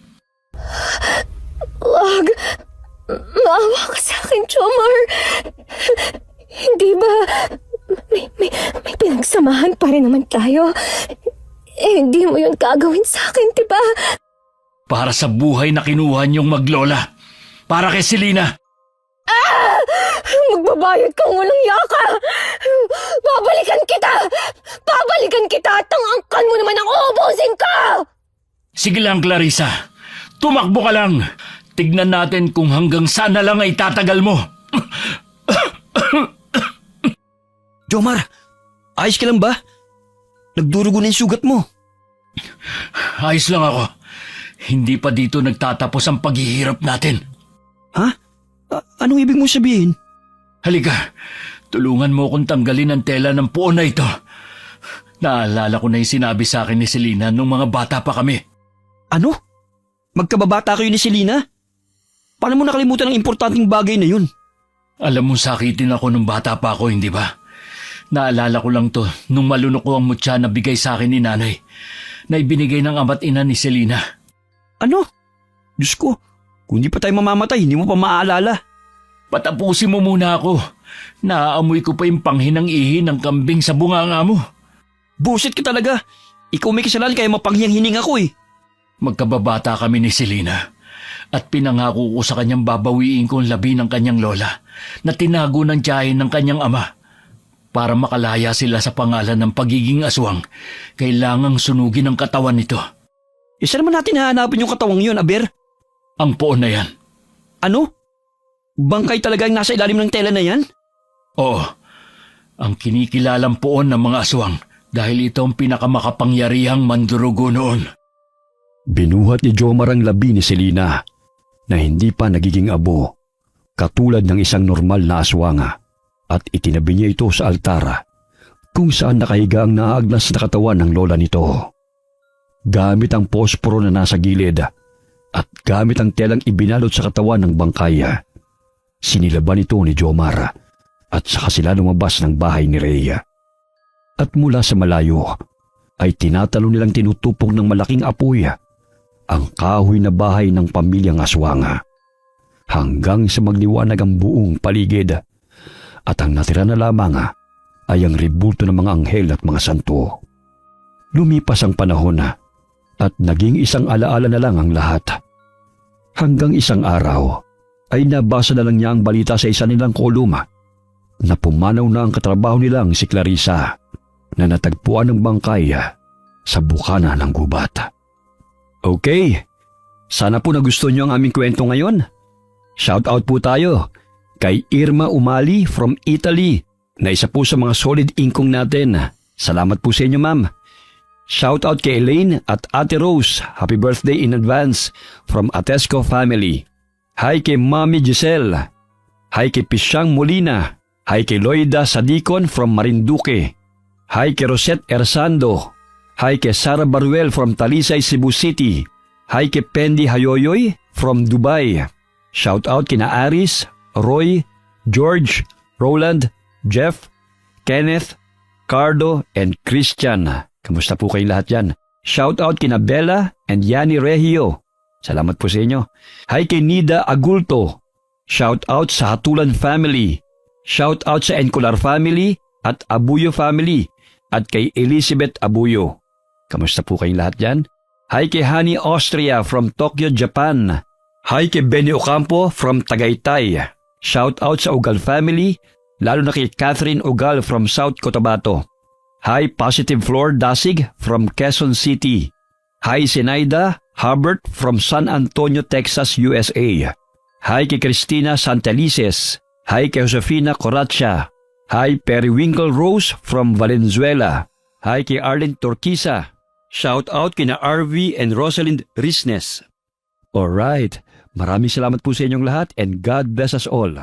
Wag! Maawa ka sa akin, Jomar! Hindi ba... May pinagsamahan pa rin naman tayo. Hindi mo yun gagawin sa akin, diba? Para sa buhay na kinuha niyong maglola. Para kay Selina. Magbabayad kang walang yaka! Babalikan kita! Babalikan kita at ang angkan mo naman ang uubusin ko! Sige lang, Clarissa. Tumakbo ka lang. Tignan natin kung hanggang saan na lang ay tatagal mo. Jomar, ayos ka lang ba? Nagdurugo na yung sugat mo. Ayos lang ako. Hindi pa dito nagtatapos ang paghihirap natin. Ha? Anong ibig mong sabihin? Halika, tulungan mo akong tanggalin ang tela ng puon na ito. Naalala ko na yung sinabi sa akin ni Selena nung mga bata pa kami. Ano? Magkababata kayo ni Selena? Paano mo nakalimutan ang importanteng bagay na yun? Alam mo, sakitin ako nung bata pa ako, hindi ba? Naalala ko lang to nung malunok ko ang mutya na bigay sa akin ni nanay, na ibinigay ng ama't ina ni Selena. Ano? Diyos ko, kung di pa tayo mamamatay, hindi mo pa maaalala. Patapusin mo muna ako. Naaamoy ko pa yung panghinang ihi ng kambing sa bunganga mo. Busit ka talaga. Ikaw may kasalanan kaya mapangyang hining ako eh. Magkababata kami ni Selena at pinangako ko sa kanyang babawiin ko ang labi ng kanyang lola na tinago ng tiyahin ng kanyang ama. Para makalaya sila sa pangalan ng pagiging aswang, kailangang sunugin ang katawan nito. Isa naman natin hahanapin yung katawang yun, Aber. Ang poon na yan. Ano? Bangkay talaga ang nasa ilalim ng tela na yan? Oo, ang kinikilalang poon ng mga aswang dahil ito ang pinakamakapangyarihang mandurugo noon. Binuhat ni Jomar ang labi ni Selena na hindi pa nagiging abo, katulad ng isang normal na aswanga, at itinabi niya ito sa altara kung saan nakahiga ang naagnas na katawan ng lola nito. Gamit ang posporo na nasa gilid at gamit ang telang ibinalot sa katawan ng bangkaya, sinilaban ito ni Jomar at saka sila lumabas ng bahay ni Rhea. At mula sa malayo ay tinatalo nilang tinutupok ng malaking apoy ang kahoy na bahay ng pamilyang aswanga hanggang sa magliwanag ang buong paligid at ang natira na lamang ay ang ribulto ng mga anghel at mga santo. Lumipas ang panahon at naging isang alaala na lang ang lahat. Hanggang isang araw ay nabasa na lang niya ang balita sa isa nilang koluma na pumanaw na ang katrabaho nilang si Clarissa na natagpuan ng bangkay sa bukana ng gubat. Okay, sana po nagustuhan niyo ang aming kwento ngayon. Shout out po tayo kay Irma Umali from Italy na isa po sa mga solid inkong natin. Salamat po sa inyo, ma'am. Shout out kay Elaine at Ate Rose. Happy birthday in advance from Atesco family. Hi kay Mami Giselle. Hi kay Pisyang Molina. Hi kay Loida Sadicon from Marinduque. Hi kay Rosette Ersando. Hi kay Sara Baruel from Talisay, Cebu City. Hi kay Pendi Hayoyoy from Dubai. Shout out kina Aris, Roy, George, Roland, Jeff, Kenneth, Cardo, and Christian. Kamusta po kayong lahat dyan? Shout out kina Bella and Yani Regio. Salamat po sa inyo. Hi kay Nida Agulto. Shout out sa Hatulan family. Shout out sa Encolar family at Abuyo family at kay Elizabeth Abuyo. Kamusta po kayong lahat dyan? Hi kay Hani Austria from Tokyo, Japan. Hi kay Benny Ocampo from Tagaytay. Shout out sa Ugal family, lalo na kay Catherine Ugal from South Cotabato. Hi Positive Floor Dasig from Quezon City. Hi Zenaida Hubbard from San Antonio, Texas, USA. Hi kay Cristina Santelices. Hi kay Josefina Coracha. Hi Periwinkle Rose from Valenzuela. Hi kay Arlene Torquisa. Shout out kina RV and Rosalind Risnes. Alright, maraming salamat po sa inyong lahat and God bless us all.